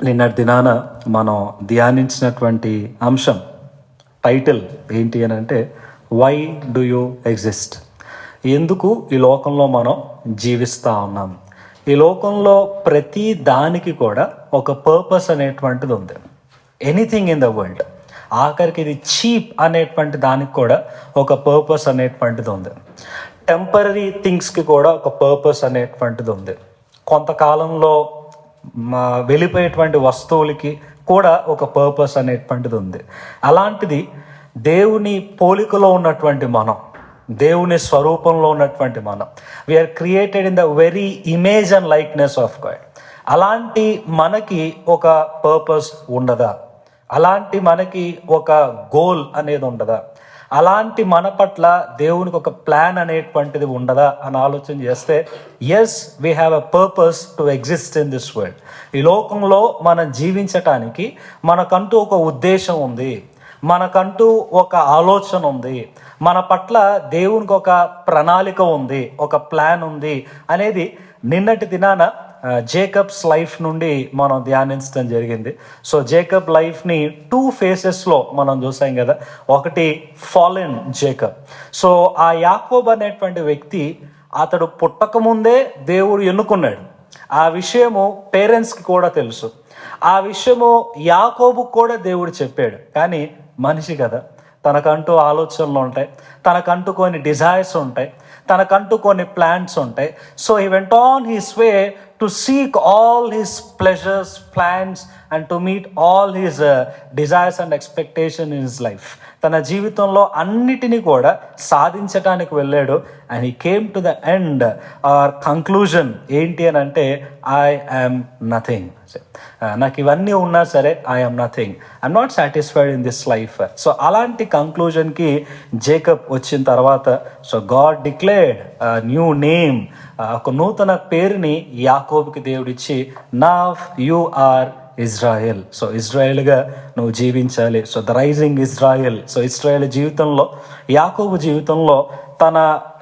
నిన్నటి దినాన మనం ధ్యానించినటువంటి అంశం టైటిల్ ఏంటి అని అంటే వై డు యూ ఎగ్జిస్ట్? ఎందుకు ఈ లోకంలో మనం జీవిస్తూ ఉన్నాం? ఈ లోకంలో ప్రతి దానికి కూడా ఒక పర్పస్ అనేటువంటిది ఉంది. ఎనీథింగ్ ఇన్ ద వరల్డ్, ఆఖరికి ఇది చీప్ అనేటువంటి దానికి కూడా ఒక పర్పస్ అనేటువంటిది ఉంది. టెంపరీ థింగ్స్కి కూడా ఒక పర్పస్ అనేటువంటిది ఉంది. కొంతకాలంలో వెళ్ళిపోయేటువంటి వస్తువులకి కూడా ఒక పర్పస్ అనేటువంటిది ఉంది. అలాంటిది దేవుని పోలికలో ఉన్నటువంటి మనం, దేవుని స్వరూపంలో ఉన్నటువంటి మనం, we are created in the very image and likeness of God. అలాంటి మనకి ఒక పర్పస్ ఉండదా? అలాంటి మనకి ఒక గోల్ అనేది ఉండదా? అలాంటి మన పట్ల దేవునికి ఒక ప్లాన్ అనేటువంటిది ఉండదా అని ఆలోచన చేస్తే, yes, we have a purpose to exist in this world. ఈ లోకంలో మనం జీవించటానికి మనకంటూ ఒక ఉద్దేశం ఉంది, మనకంటూ ఒక ఆలోచన ఉంది, మన పట్ల దేవునికి ఒక ప్రణాళిక ఉంది, ఒక ప్లాన్ ఉంది అనేది నిన్నటి దినాన జేకబ్స్ లైఫ్ నుండి మనం ధ్యానించడం జరిగింది. సో జేకబ్ లైఫ్ని 2 ఫేసెస్లో మనం చూసాం కదా. ఒకటి ఫాలెన్ జేకబ్. సో ఆ యాకోబ్ అనేటువంటి వ్యక్తి, అతడు పుట్టకముందే దేవుడు ఎన్నుకున్నాడు. ఆ విషయము పేరెంట్స్కి కూడా తెలుసు. ఆ విషయము యాకోబుకు కూడా దేవుడు చెప్పాడు. కానీ మనిషి కదా, తనకంటూ ఆలోచనలు ఉంటాయి, తనకంటూ కొన్ని డిజైర్స్ ఉంటాయి, తనకంటూ కొన్ని ప్లాన్స్ ఉంటాయి. So he went on his way to seek all his pleasures, plans and to meet all his desires and expectation in his life. తన జీవితంలో అన్నిటినీ కూడా సాధించటానికి వెళ్ళాడు. And he came to the end or conclusion ఏంటి అని అంటే, I am nothing. నాకు ఇవన్నీ ఉన్నా సరే I am nothing, I'm not satisfied in this life. So అలాంటి కంక్లూజన్కి జేకబ్ వచ్చిన తర్వాత, so God declared new name, ఒక నూతన పేరుని యాకోబుకి దేవుడిచ్చి, now you are Israel. So ఇజ్రాయెల్గా నువ్వు జీవించాలి. So the rising Israel. So Israel జీవితంలో, యాకోబు జీవితంలో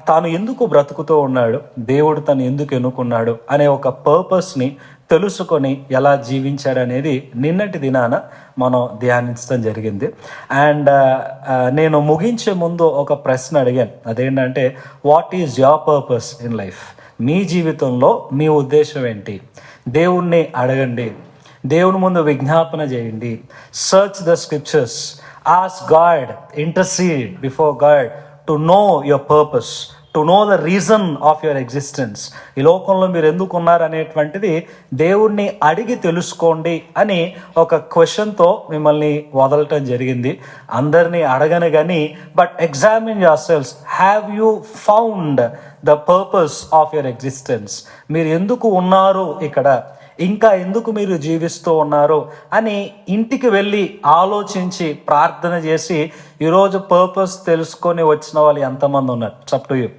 తాను ఎందుకు బ్రతుకుతూ ఉన్నాడు, దేవుడు తను ఎందుకు ఎన్నుకున్నాడు అనే ఒక పర్పస్ని తెలుసుకొని ఎలా జీవించాడనేది నిన్నటి దినాన మనం ధ్యానించడం జరిగింది. అండ్ నేను ముగించే ముందు ఒక ప్రశ్న అడిగాను. అదేంటంటే, what is your purpose in life? మీ జీవితంలో మీ ఉద్దేశం ఏంటి? దేవుణ్ణి అడగండి, దేవుని ముందు విజ్ఞాపన చేయండి. Search the scriptures, ask God, intercede before God to know your purpose, to know the reason of your existence. ఈ లోకంలో మీరు ఎందుకు ఉన్నారనేటువంటిది దేవుణ్ణి అడిగి తెలుసుకోండి అని ఒక క్వశ్చన్తో మిమ్మల్ని వదలటం జరిగింది. అందరినీ అడగను కానీ, but examine your selfs. Have you found the purpose of your existence? మీరు ఎందుకు ఉన్నారు ఇక్కడ, ఇంకా ఎందుకు మీరు జీవిస్తూ ఉన్నారు అని ఇంటికి వెళ్ళి ఆలోచించి ప్రార్థన చేసి ఈరోజు పర్పస్ తెలుసుకొని వచ్చిన వాళ్ళు ఎంతమంది ఉన్నారు? Up to you.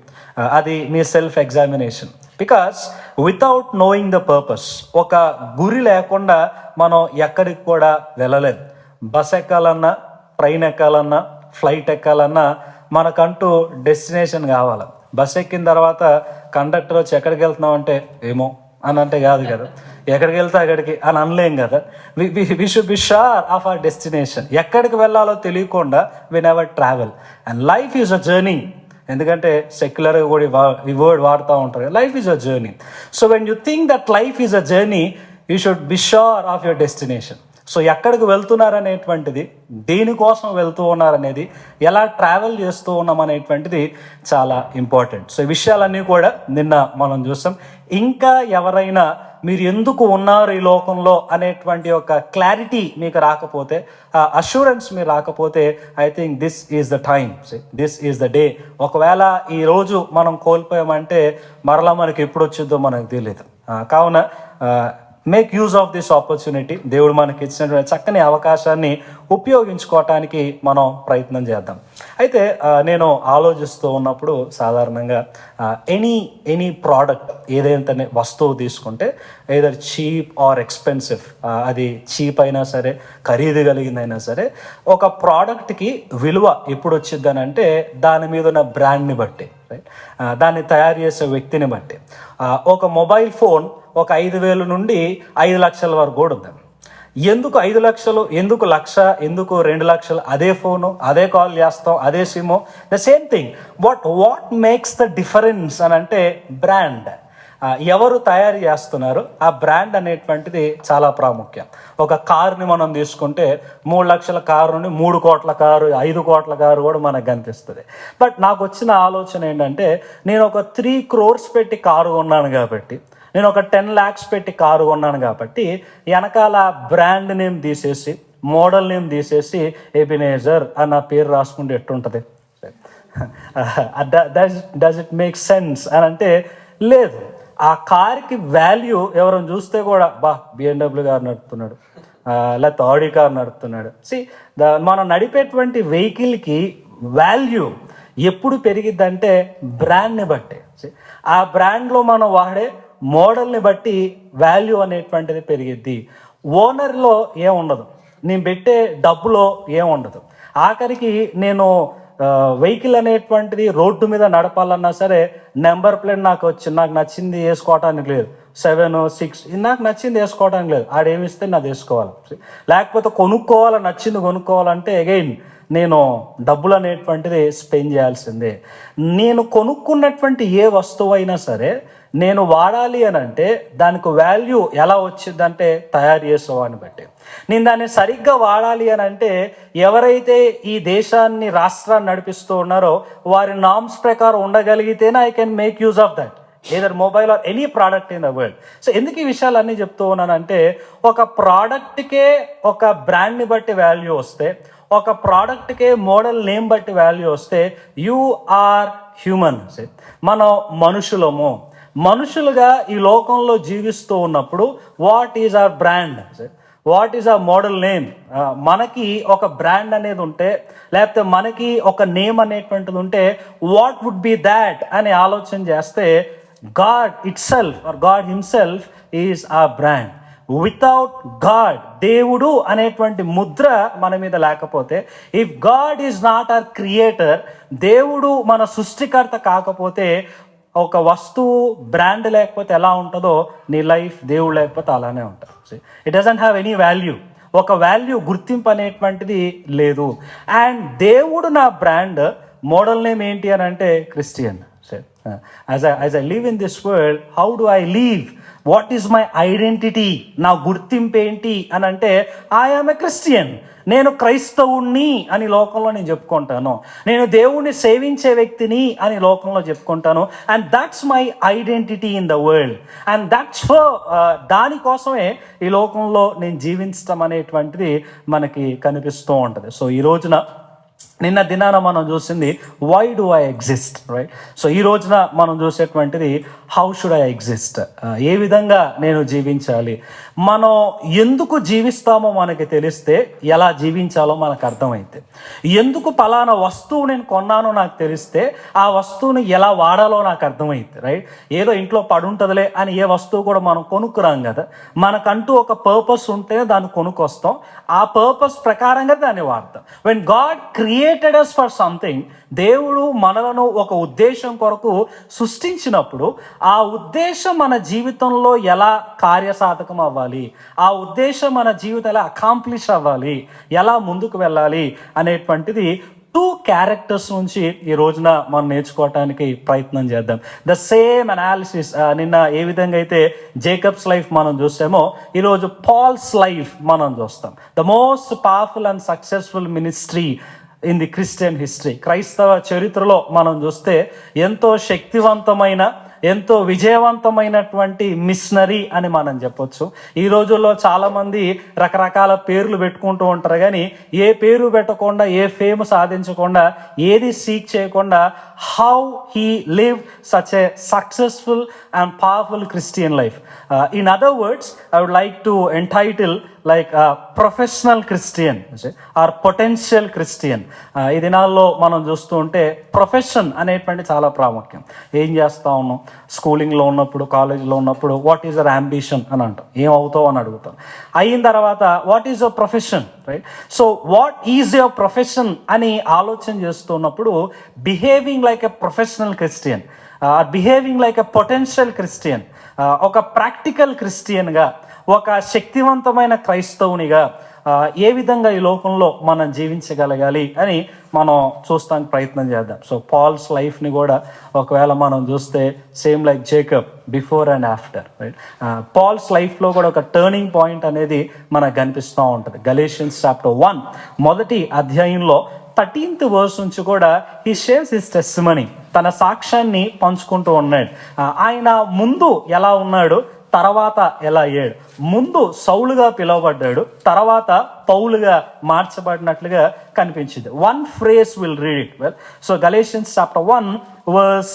అది మీ self examination. Because without knowing the purpose, ఒక గురి లేకుండా మనం ఎక్కడికి కూడా వెళ్ళలేదు. బస్ ఎక్కాలన్నా, ట్రైన్ ఎక్కాలన్నా, ఫ్లైట్ ఎక్కాలన్నా మనకంటూ డెస్టినేషన్ కావాలి. బస్ ఎక్కిన తర్వాత కండక్టర్ వచ్చి ఎక్కడికి వెళ్తున్నాం అంటే, ఏమో అని అంటే కాదు కదా, ఎక్కడికి వెళ్తే అక్కడికి అని అనలేం కదా. We should be sure of our destination. ఎక్కడికి వెళ్ళాలో తెలియకుండా we never travel. And life is a journey. ఎందుకంటే సెక్యులర్గా కూడా ఈ వర్డ్ వాడుతూ ఉంటారు, life is a journey. So when you think that life is a journey, you should be sure of your destination. సో ఎక్కడికి వెళ్తున్నారనేటువంటిది, దేనికోసం వెళ్తూ ఉన్నారనేది, ఎలా ట్రావెల్ చేస్తూ ఉన్నాం అనేటువంటిది చాలా ఇంపార్టెంట్. సో ఈ విషయాలన్నీ కూడా నిన్న మనం చూసాం. ఇంకా ఎవరైనా మీరు ఎందుకు ఉన్నారు ఈ లోకంలో అనేటువంటి ఒక క్లారిటీ మీకు రాకపోతే, అష్యూరెన్స్ మీరు రాకపోతే, I think this is the time, this is the day. ఒకవేళ ఈరోజు మనం కోల్పోయామంటే మరలా మనకి ఎప్పుడు వచ్చిందో మనకు తెలియదు. కావున make use of this opportunity. దేవుడు మనకి ఇచ్చినటువంటి చక్కని అవకాశాన్ని ఉపయోగించుకోవటానికి మనం ప్రయత్నం చేద్దాం. అయితే నేను ఆలోచిస్తూ ఉన్నప్పుడు సాధారణంగా ఎనీ ప్రోడక్ట్, ఏదైతే వస్తువు తీసుకుంటే ఏదర్ చీప్ ఆర్ ఎక్స్పెన్సివ్, అది చీప్ అయినా సరే, ఖరీదు కలిగిందైనా సరే, ఒక ప్రోడక్ట్కి విలువ ఎప్పుడు వచ్చిందని అంటే దాని మీద ఉన్న బ్రాండ్ని బట్టి, రైట్, దాన్ని తయారు చేసే వ్యక్తిని బట్టి. ఒక మొబైల్ ఫోన్ ఒక 5,000 నుండి 5 లక్షల వరకు కూడా ఉంది. ఎందుకు 5 లక్షలు, ఎందుకు 1,00,000, ఎందుకు 2 లక్షలు? అదే ఫోను, అదే కాల్ చేస్తాం, అదే SIM, the same thing. What makes the difference అని అంటే బ్రాండ్. ఎవరు తయారు చేస్తున్నారు, ఆ బ్రాండ్ అనేటువంటిది చాలా ప్రాముఖ్యం. ఒక కారుని మనం తీసుకుంటే 3 లక్షల కారు నుండి 3 కోట్ల కారు, 5 కోట్ల కారు కూడా మనకు కనిపిస్తుంది. బట్ నాకు వచ్చిన ఆలోచన ఏంటంటే, నేను ఒక 3 crores పెట్టి కారు కొన్నాను కాబట్టి, నేను ఒక 10 lakhs పెట్టి కారు కొన్నాను కాబట్టి, వెనకాల బ్రాండ్ నేమ్ తీసేసి, మోడల్ నేమ్ తీసేసి ఎబినేజర్ అని నా పేరు రాసుకుంటే ఎట్టుంటుంది? డస్ ఇట్ మేక్ సెన్స్ అని అంటే లేదు. ఆ కార్కి వాల్యూ ఎవరైనా చూస్తే కూడా BMW కారు నడుపుతున్నాడు, లేకపోతే ఆడి కారు నడుపుతున్నాడు. మనం నడిపేటువంటి వెహికల్కి వాల్యూ ఎప్పుడు పెరిగిద్దంటే బ్రాండ్ని బట్టి. ఆ బ్రాండ్లో మనం వాడే మోడల్ని బట్టి వాల్యూ అనేటువంటిది పెరిగిద్ది. ఓనర్లో ఏముండదు, నేను పెట్టే డబ్బులో ఏముండదు. ఆఖరికి నేను వెహికల్ అనేటువంటిది రోడ్డు మీద నడపాలన్నా సరే, నెంబర్ ప్లేట్ నాకు నచ్చింది వేసుకోవటానికి లేదు, 7, 6 నాకు నచ్చింది వేసుకోవడానికి లేదు. ఆడేమిస్తే నాది వేసుకోవాలి. లేకపోతే నచ్చింది కొనుక్కోవాలంటే అగైన్ నేను డబ్బులు అనేటువంటిది స్పెండ్ చేయాల్సిందే. నేను కొనుక్కున్నటువంటి ఏ వస్తువు అయినా సరే నేను వాడాలి అని అంటే దానికి వాల్యూ ఎలా వచ్చిందంటే తయారు చేసేవాడిని బట్టి. నేను దాన్ని సరిగ్గా వాడాలి అని అంటే ఎవరైతే ఈ దేశాన్ని, రాష్ట్రాన్ని నడిపిస్తూ ఉన్నారో వారి నామ్స్ ప్రకారం ఉండగలిగితేనే I can make use of that, either mobile or any product in the world. So ఎందుకు ఈ విషయాలన్నీ చెప్తూ ఉన్నానంటే, ఒక ప్రోడక్ట్కే ఒక బ్రాండ్ని బట్టి వాల్యూ వస్తే, ఒక ప్రోడక్ట్కే మోడల్ నేమ్ బట్టి వాల్యూ వస్తే, యు ఆర్ హ్యూమన్. మనం మనుషులుగా ఈ లోకంలో జీవిస్తూ ఉన్నప్పుడు what is our brand, what is our model name? మనకి ఒక బ్రాండ్ అనేది ఉంటే, లేకపోతే మనకి ఒక నేమ్ అనేటువంటిది ఉంటే, వాట్ వుడ్ బి దాట్ అని ఆలోచన చేస్తే, God it self are God himself is ఆ బ్రాండ్. వితౌట్ గాడ్, దేవుడు అనేటువంటి ముద్ర మన మీద లేకపోతే, if God is not our creator, దేవుడు మన సృష్టికర్త కాకపోతే, ఒక వస్తువు బ్రాండ్ లేకపోతే ఎలా ఉంటుందో నీ లైఫ్ దేవుడు లేకపోతే అలానే ఉంటుంది. It doesn't have any value. ఒక వాల్యూ, గుర్తింపు అనేటువంటిది లేదు. అండ్ దేవుడు నా బ్రాండ్, మోడల్ నేమ్ ఏంటి అని అంటే Christian. As I live in this world, how do I live? What is my identity? నా గుర్తింపు ఏంటి అని అంటే ఐ ఆమ్ ఎ క్రిస్టియన్. నేను క్రైస్తవుణ్ణి అని లోకంలో నేను చెప్పుకుంటాను, నేను దేవుణ్ణి సేవించే వ్యక్తిని అని లోకంలో చెప్పుకుంటాను. And that's my identity in the world. And that's for దానికోసమే ఈ లోకంలో నేను జీవించడం అనేటువంటిది మనకి కనిపిస్తూ ఉంటుంది. సో ఈ రోజున, నిన్న దినాన మనం చూసింది why do I exist, right? So ఈ రోజున మనం చూసేటువంటిది హౌ షుడ్ ఐ ఎగ్జిస్ట్, ఏ విధంగా నేను జీవించాలి. మనం ఎందుకు జీవిస్తామో మనకి తెలిస్తే ఎలా జీవించాలో మనకు అర్థమైతే, ఎందుకు పలానా వస్తువు నేను కొన్నానో నాకు తెలిస్తే ఆ వస్తువుని ఎలా వాడాలో నాకు అర్థమైతే, రైట్? ఏదో ఇంట్లో పడుంటుందిలే అని ఏ వస్తువు కూడా మనం కొనుక్కురాం కదా. మనకంటూ ఒక పర్పస్ ఉంటే దాన్ని కొనుక్కొస్తాం, ఆ పర్పస్ ప్రకారంగా దాన్ని వాడతాం. When God created us for something, దేవుడు మనలను ఒక ఉద్దేశం కొరకు సృష్టించినప్పుడు ఆ ఉద్దేశం మన జీవితంలో ఎలా కార్యసాధకం అవ్వాలి, ఆ ఉద్దేశం మన జీవితం ఎలా అకాంప్లిష్ అవ్వాలి, ఎలా ముందుకు వెళ్ళాలి అనేటువంటిది 2 క్యారెక్టర్స్ నుంచి ఈ రోజున మనం నేర్చుకోవటానికి ప్రయత్నం చేద్దాం. ద సేమ్ అనాలిసిస్ నిన్న ఏ విధంగా అయితే జేకబ్స్ లైఫ్ మనం చూసామో, ఈరోజు పాల్స్ లైఫ్ మనం చూస్తాం. The most powerful and successful ministry in the Christian history. క్రైస్తవ చరిత్రలో మనం చూస్తే ఎంతో శక్తివంతమైన, ఎంతో విజయవంతమైనటువంటి మిషనరీ అని మనం చెప్పొచ్చు. ఈ రోజుల్లో చాలామంది రకరకాల పేర్లు పెట్టుకుంటూ ఉంటారు, కానీ ఏ పేరు పెట్టకుండా, ఏ ఫేమ్ సాధించకుండా, ఏది సీక్ చేయకుండా how he live such a successful and powerful Christian life. In other words, I would like to entitle like professional Christian or potential Christian. ఈ దినాల్లో మనం చూస్తూ ఉంటే ప్రొఫెషన్ అనేటువంటి చాలా ప్రాముఖ్యం. ఏం చేస్తా ఉన్నాం, స్కూలింగ్లో ఉన్నప్పుడు, కాలేజీలో ఉన్నప్పుడు వాట్ ఈజ్ అవర్ అంబిషన్ అని అంటాం, ఏం అవుతావు అని అడుగుతాం. అయిన తర్వాత what is your profession, right? So what is your profession అని ఆలోచన చేస్తున్నప్పుడు behaving like a professional Christian, behaving like a potential Christian, ఒక ప్రాక్టికల్ క్రిస్టియన్గా, ఒక శక్తివంతమైన క్రైస్తవునిగా ఏ విధంగా ఈ లోకంలో మనం జీవించగలగాలి అని మనం చూస్తానికి ప్రయత్నం చేద్దాం. సో పాల్స్ లైఫ్ని కూడా ఒకవేళ మనం చూస్తే same like Jacob before and after, right? Paul's లైఫ్లో కూడా ఒక టర్నింగ్ పాయింట్ అనేది మనకు కనిపిస్తూ ఉంటుంది. గలేషియన్స్ చాప్టర్ 1 మొదటి అధ్యాయంలో 13th verse నుంచి కూడా హీ షేర్స్ హిస్ టెస్టిమనీ, తన సాక్ష్యాన్ని పంచుకుంటూ ఉన్నాడు. ఆయన ముందు ఎలా ఉన్నాడు, తర్వాత ఎలా అయ్యాడు. ముందు సౌలుగా పిలువబడ్డాడు, తర్వాత పౌలుగా మార్చబడినట్లుగా కనిపించింది. One phrase will read it well. So Galatians chapter 1 verse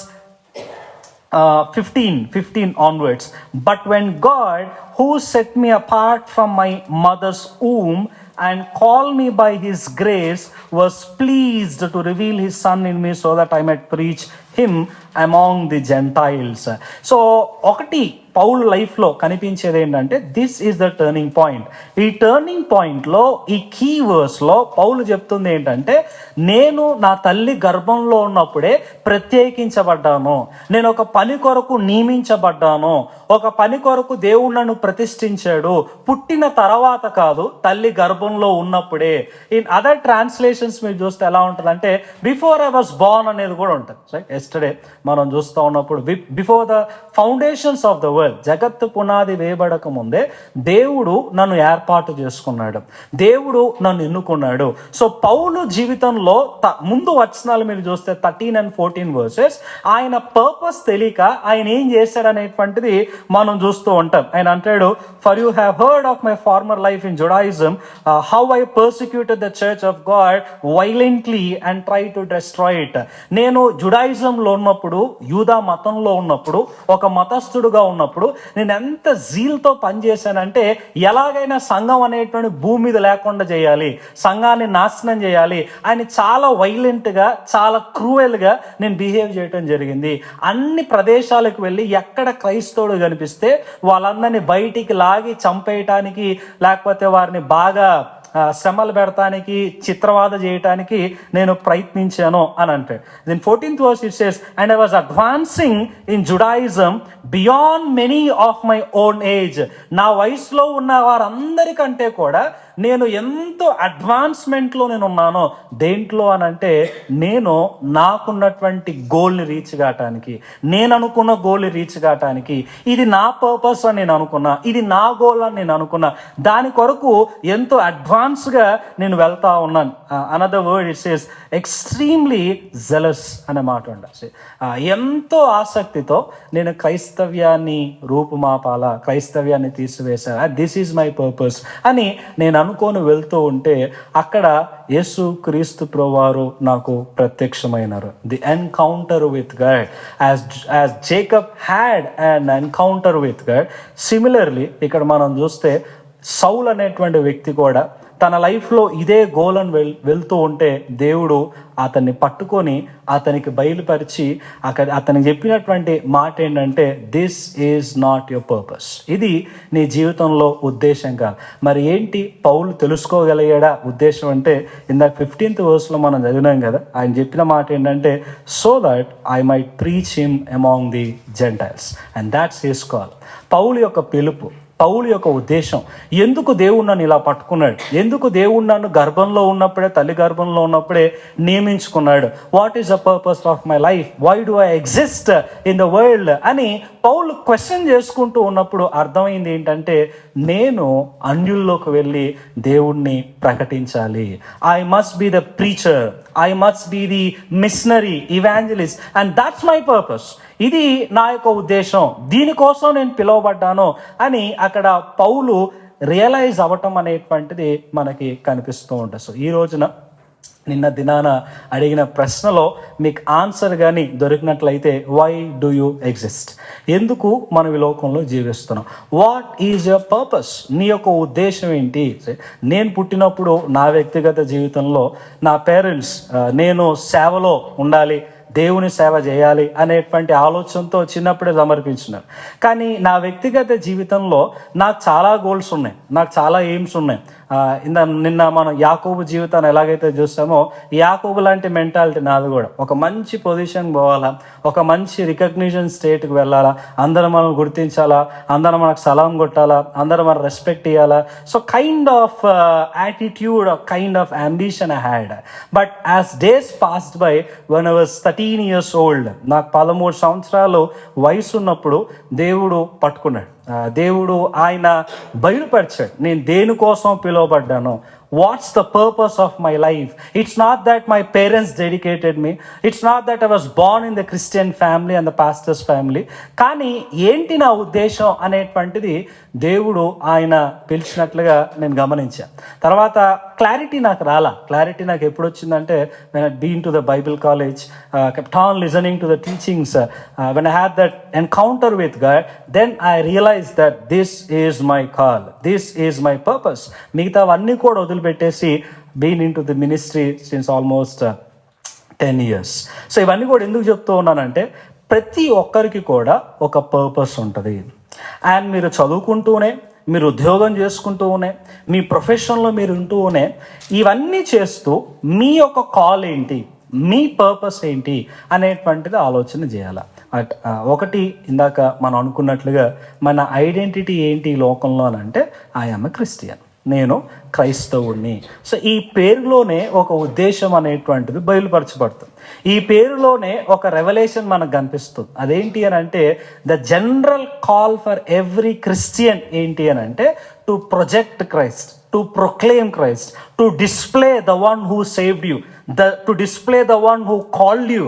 15 onwards. But when God, who set me apart from my mother's womb and called me by his grace, was pleased to reveal his son in me so that I might preach him among the Gentiles. So ఒకటి Paul లైఫ్లో కనిపించేది ఏంటంటే this is the turning point. ఈ turning పాయింట్లో ఈ key వర్స్లో పౌలు చెప్తుంది ఏంటంటే, నేను నా తల్లి గర్భంలో ఉన్నప్పుడే ప్రత్యేకించబడ్డాను, నేను ఒక పని కొరకు నియమించబడ్డాను, ఒక పని కొరకు దేవుడు నన్ను ప్రతిష్ఠించాడు, పుట్టిన తర్వాత కాదు, తల్లి గర్భంలో ఉన్నప్పుడే. ఇన్ అదర్ ట్రాన్స్లేషన్స్ మీరు చూస్తే ఎలా ఉంటుందంటే బిఫోర్ ఐ వాస్ బోర్న్ అనేది కూడా ఉంటుంది. రైట్? ఎస్టర్డే మనం చూస్తూ ఉన్నప్పుడు before the foundations of the world, జగత్తు పునాది వేయబడక ముందే దేవుడు నన్ను ఏర్పాటు చేసుకున్నాడు, దేవుడు నన్ను ఎన్నుకున్నాడు. సో పౌలు జీవితంలో ముందు వచనాలు మీరు చూస్తే 13 and 14 verses, ఆయన పర్పస్ తెలియక ఆయన ఏం చేశాడనేటువంటిది మనం చూస్తూ ఉంటాం. ఆయన అంటాడు, for you have heard of my former life in Judaism, how I persecuted the church of God violently and try to destroy it. నేను జుడాయిజంలో ఉన్నప్పుడు, యూదా మతంలో ఉన్నప్పుడు, ఒక మతస్థుడుగా ఉన్నప్పుడు నేను ఎంత జీల్తో పనిచేశానంటే ఎలాగైనా సంఘం అనేటువంటి భూమి మీద లేకుండా చేయాలి, సంఘాన్ని నాశనం చేయాలి అని చాలా వైలెంట్గా, చాలా క్రూయల్గా నేను బిహేవ్ చేయటం జరిగింది. అన్ని ప్రదేశాలకు వెళ్ళి ఎక్కడ క్రైస్తవుడు కనిపిస్తే వాళ్ళందరినీ బయటికి లాగి చంపేయటానికి, లేకపోతే వారిని బాగా శ్రమలు పెడటానికి, చిత్రవాద చేయటానికి నేను ప్రయత్నించాను అని అంటే. Then 14th verse it says, and I was advancing in Judaism beyond many of my own age. నా వయసులో ఉన్న వారందరికంటే కూడా నేను ఎంతో అడ్వాన్స్మెంట్లో నేను ఉన్నాను. దేంట్లో అని అంటే, నేను నాకున్నటువంటి గోల్ని రీచ్ కావటానికి, నేను అనుకున్న గోల్ని రీచ్ కావటానికి, ఇది నా పర్పస్ అని నేను అనుకున్నా, ఇది నా గోల్ అని నేను అనుకున్నా, దాని కొరకు ఎంతో అడ్వాన్స్గా నేను వెళ్తా ఉన్నాను. Another word it says extremely jealous అనే మాట ఉండాలి. ఎంతో ఆసక్తితో నేను క్రైస్తవ్యాన్ని రూపుమాపాలా, క్రైస్తవ్యాన్ని తీసివేసా, దిస్ ఈజ్ మై పర్పస్ అని నేను అనుకొని వెళ్తూ ఉంటే అక్కడ యేసు క్రీస్తు ప్రభువారు నాకు ప్రత్యక్షమైనారు. The encounter with God, as Jacob had an encounter with God, similarly ఇక్కడ మనం చూస్తే సౌల్ అనేటువంటి వ్యక్తి కూడా తన లైఫ్లో ఇదే గోల్ అని వెళ్తూ ఉంటే దేవుడు అతన్ని పట్టుకొని అతనికి బయలుపరిచి అతనికి చెప్పినటువంటి మాట ఏంటంటే, this is not your purpose, ఇది నీ జీవితంలో ఉద్దేశం కాదు. మరి ఏంటి పౌలు తెలుసుకోగలిగాడా ఉద్దేశం అంటే, ఇందాక 15th verse మనం చదివినాం కదా, ఆయన చెప్పిన మాట ఏంటంటే, so that I might preach him among the gentiles, and that's his call. Paulu యొక్క పిలుపు, పౌలు యొక్క ఉద్దేశం, ఎందుకు దేవుడు నన్ను ఇలా పట్టుకున్నాడు, ఎందుకు దేవుడు నన్ను గర్భంలో ఉన్నప్పుడే, తల్లి గర్భంలో ఉన్నప్పుడే నియమించుకున్నాడు, what is the purpose of my life, why do I exist in the world అని పౌలు క్వశ్చన్ చేసుకుంటూ ఉన్నప్పుడు అర్థమైంది ఏంటంటే, నేను అన్యుల్లోకి వెళ్ళి దేవుణ్ణి ప్రకటించాలి. I must be the preacher, I must be the missionary, evangelist, and that's my purpose. ఇది నా యొక్క ఉద్దేశం, దీనికోసం నేను పిలువబడ్డాను అని అక్కడ పౌలు రియలైజ్ అవ్వటం అనేటువంటిది మనకి కనిపిస్తూ ఉంటుంది. సో ఈ రోజున నిన్న దినాన అడిగిన ప్రశ్నలో మీకు ఆన్సర్ కానీ దొరికినట్లయితే, వై డూ యూ ఎగ్జిస్ట్, ఎందుకు మనం ఈ లోకంలో జీవిస్తున్నాం, వాట్ ఈజ్ యువర్ పర్పస్, నీ యొక్క ఉద్దేశం ఏంటి. నేను పుట్టినప్పుడు నా వ్యక్తిగత జీవితంలో నా పేరెంట్స్, నేను సేవలో ఉండాలి, దేవుని సేవ చేయాలి అనేటువంటి ఆలోచనతో చిన్నప్పుడే సమర్పించినాను. కానీ నా వ్యక్తిగత జీవితంలో నాకు చాలా గోల్స్ ఉన్నాయి, నాకు చాలా ఎయిమ్స్ ఉన్నాయి. నిన్న మనం యాకోబు జీవితాన్ని ఎలాగైతే చూస్తామో యాకోబు లాంటి మెంటాలిటీ నాది కూడా. ఒక మంచి పొజిషన్ పోవాలా, ఒక మంచి రికగ్నిషన్ స్టేట్కి వెళ్ళాలా, అందరూ మనం గుర్తించాలా, అందరూ మనకు సలాం కొట్టాలా, అందరూ మనం రెస్పెక్ట్ ఇవ్వాలా. So kind of attitude, kind of ambition I had. But as days passed by, when I was 13 years old, నాకు 13 సంవత్సరాలు వయసు ఉన్నప్పుడు దేవుడు పట్టుకున్నాడు. దేవుడు ఆయన బయలుపరిచాడు, నేను దేనికోసం పిలువబడ్డాను, what's the purpose of my life. It's not that my parents dedicated me, it's not that I was born in the Christian family and the pastor's family. కానీ ఏంటి నా ఉద్దేశం అనేటువంటిది దేవుడు ఆయన పిలిచినట్లుగా నేను గమనించాను. తర్వాత క్లారిటీ నాకు క్లారిటీ నాకు ఎప్పుడు వచ్చిందంటే, when I been to the Bible college, kept on listening to the teachings, when I had that encounter with God, then I realized that this is my call, this is my purpose. మిగతావన్నీ కూడా వదిలిపెట్టేసి been into the ministry since almost 10 years. So ఇవన్నీ కూడా ఎందుకు చెప్తూ ఉన్నానంటే, ప్రతి ఒక్కరికి కూడా ఒక పర్పస్ ఉంటుంది. అండ్ మీరు చదువుకుంటూనే, మీరు ఉద్యోగం చేసుకుంటూనే, మీ ప్రొఫెషన్లో మీరు ఉంటూనే, ఇవన్నీ చేస్తూ మీ యొక్క కాల్ ఏంటి, మీ పర్పస్ ఏంటి అనేటువంటిది ఆలోచన చేయాలి. ఒకటి ఇందాక మనం అనుకున్నట్లుగా మన ఐడెంటిటీ ఏంటి ఈ లోకంలో అని అంటే, ఐఎమ్ ఎ క్రిస్టియన్, నేను క్రైస్తవుడిని. సో ఈ పేరులోనే ఒక ఉద్దేశం అనేటువంటిది బయలుపరచబడుతుంది. ఈ పేరులోనే ఒక రెవల్యూషన్ మనకు కనిపిస్తుంది. అదేంటి అని అంటే, the general call for every Christian ఏంటి అని అంటే, to project Christ, to proclaim Christ, to display the one who saved you, to display the one who called you.